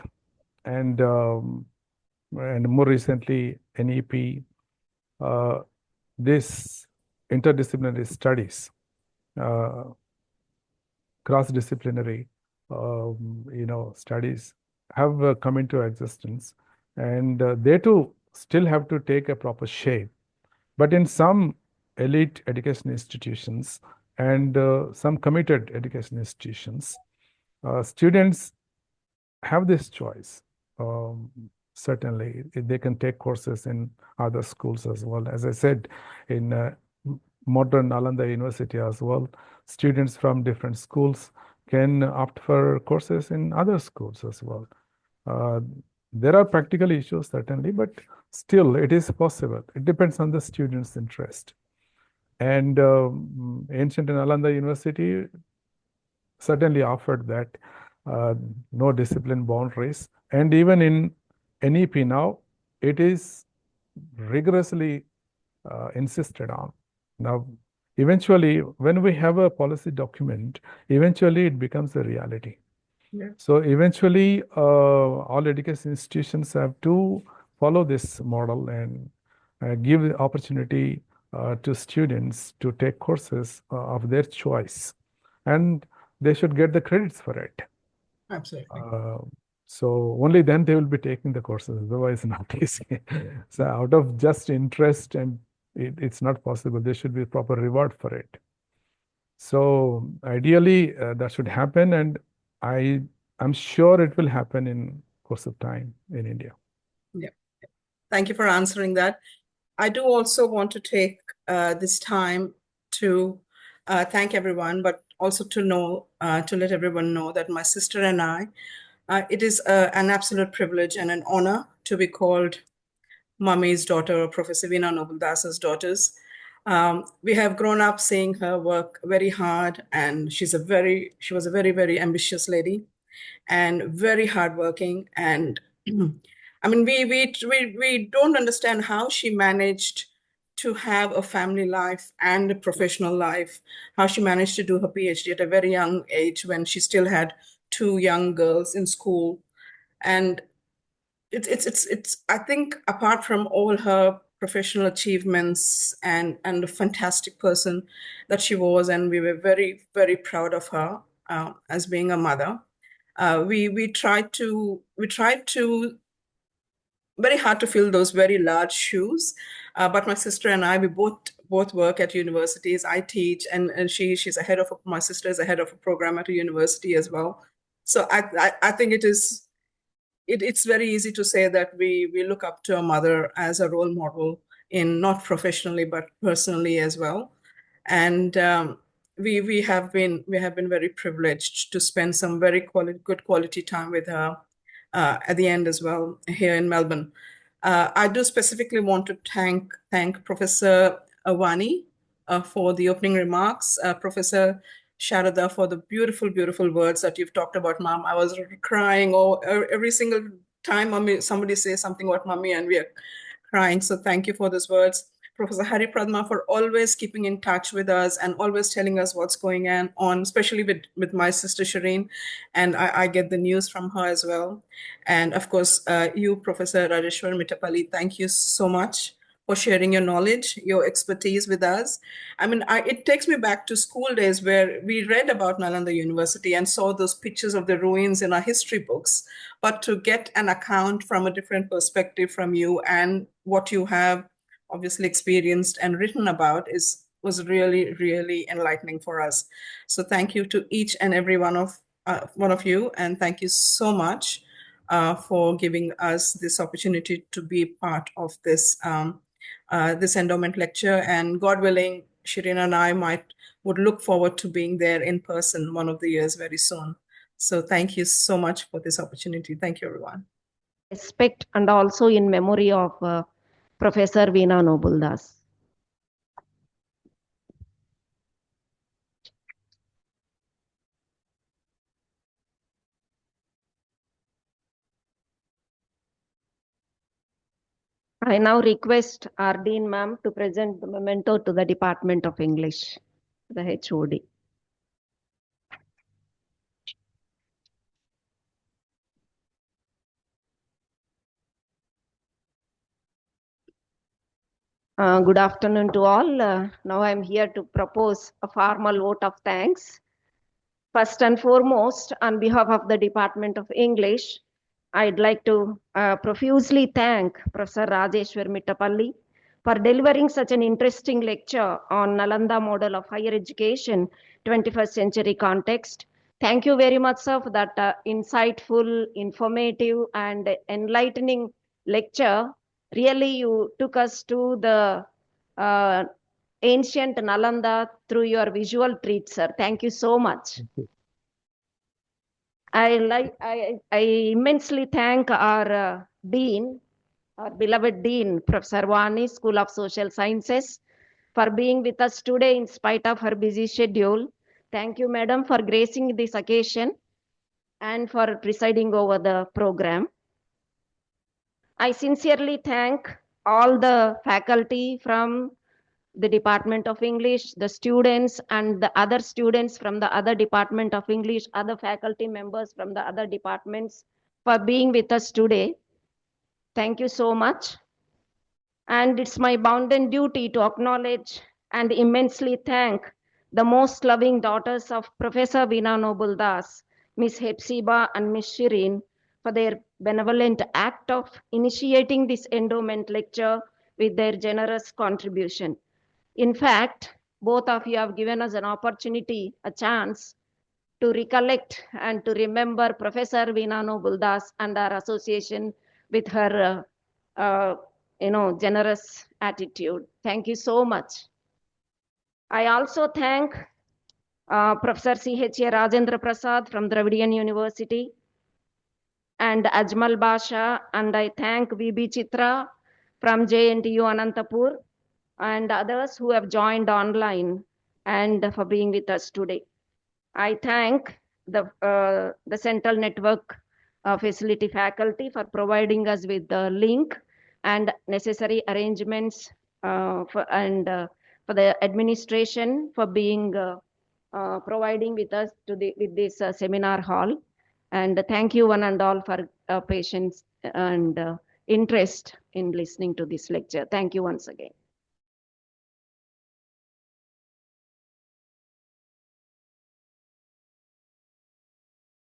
S5: and more recently NEP, this interdisciplinary studies, cross-disciplinary, studies have come into existence, and they too still have to take a proper shape. But in some elite education institutions and some committed education institutions, students have this choice. Certainly, they can take courses in other schools as well. As I said, in modern Nalanda University as well, students from different schools can opt for courses in other schools as well. There are practical issues, certainly, but still it is possible. It depends on the student's interest. And ancient Nalanda University certainly offered that no discipline boundaries. And even in NEP now, it is rigorously insisted on. Now, eventually, when we have a policy document, eventually it becomes a reality.
S6: Yeah.
S5: So eventually, all education institutions have to follow this model and give the opportunity to students to take courses of their choice, and they should get the credits for it.
S6: Absolutely.
S5: So only then they will be taking the courses, otherwise not easy. So out of just interest, and it's not possible. There should be proper reward for it. So ideally, that should happen, and I'm sure it will happen in course of time in India.
S6: Yeah. Thank you for answering that. I do also want to take this time to thank everyone, but also to let everyone know that my sister and I, it is an absolute privilege and an honor to be called Mummy's daughter, Professor Veena Nobaldas's daughters. We have grown up seeing her work very hard, and she was a very, very ambitious lady and very hardworking. And I mean, we don't understand how she managed to have a family life and a professional life, how she managed to do her PhD at a very young age when she still had two young girls in school. And it's I think apart from all her professional achievements and a fantastic person that she was, and we were very, very proud of her as being a mother. We tried to very hard to fill those very large shoes, but my sister and I, we both work at universities. I teach, and she's a head of my sister is a head of a program at a university as well. So I think it's very easy to say that we look up to a mother as a role model, in not professionally but personally as well. And we have been very privileged to spend some very good quality time with her at the end as well here in Melbourne. I do specifically want to thank Professor Awani for the opening remarks, Professor Sharada for the beautiful, beautiful words that you've talked about, Mom. I was crying every single time somebody says something about Mommy, and we are crying. So thank you for those words. Professor Hari Pradma for always keeping in touch with us and always telling us what's going on, especially with my sister Shireen. And I get the news from her as well. And of course, you, Professor Rajeshwar Mitapalli, thank you so much for sharing your knowledge, your expertise with us. I mean, it takes me back to school days where we read about Nalanda University and saw those pictures of the ruins in our history books. But to get an account from a different perspective from you and what you have obviously experienced and written about was really, really enlightening for us. So thank you to each and every one of you, and thank you so much for giving us this opportunity to be part of this this endowment lecture. And God willing, Shireen and I would look forward to being there in person one of the years very soon. So thank you so much for this opportunity. Thank you, everyone.
S7: Respect and also in memory of Professor Veena Nobuldas. I now request our Dean Ma'am to present the memento to the Department of English, the HOD. Good afternoon to all. Now I'm here to propose a formal vote of thanks. First and foremost, on behalf of the Department of English, I'd like to profusely thank Professor Rajeshwar Mitapalli for delivering such an interesting lecture on Nalanda model of higher education, 21st century context. Thank you very much, sir, for that insightful, informative, and enlightening lecture. Really, you took us to the ancient Nalanda through your visual treat, sir. Thank you so much. I immensely thank our Dean, our beloved Dean, Professor Wani, School of Social Sciences, for being with us today in spite of her busy schedule. Thank you, Madam, for gracing this occasion and for presiding over the program. I sincerely thank all the faculty from the Department of English, the students and the other students from the other Department of English, other faculty members from the other departments for being with us today. Thank you so much. And it's my bounden duty to acknowledge and immensely thank the most loving daughters of Professor Veena Nobuldas, Miss Hepzibah and Miss Shireen, for their benevolent act of initiating this endowment lecture with their generous contribution. In fact, both of you have given us an opportunity, a chance to recollect and to remember Professor Veena Nobuldas and our association with her generous attitude. Thank you so much. I also thank Professor C.H.A. Rajendra Prasad from Dravidian University and Ajmal Basha, and I thank V.B. Chitra from JNTU Anantapur and others who have joined online and for being with us today. I thank the Central Network Facility faculty for providing us with the link and necessary arrangements for the administration for being providing with us with this seminar hall. And thank you one and all for patience and interest in listening to this lecture. Thank you once again.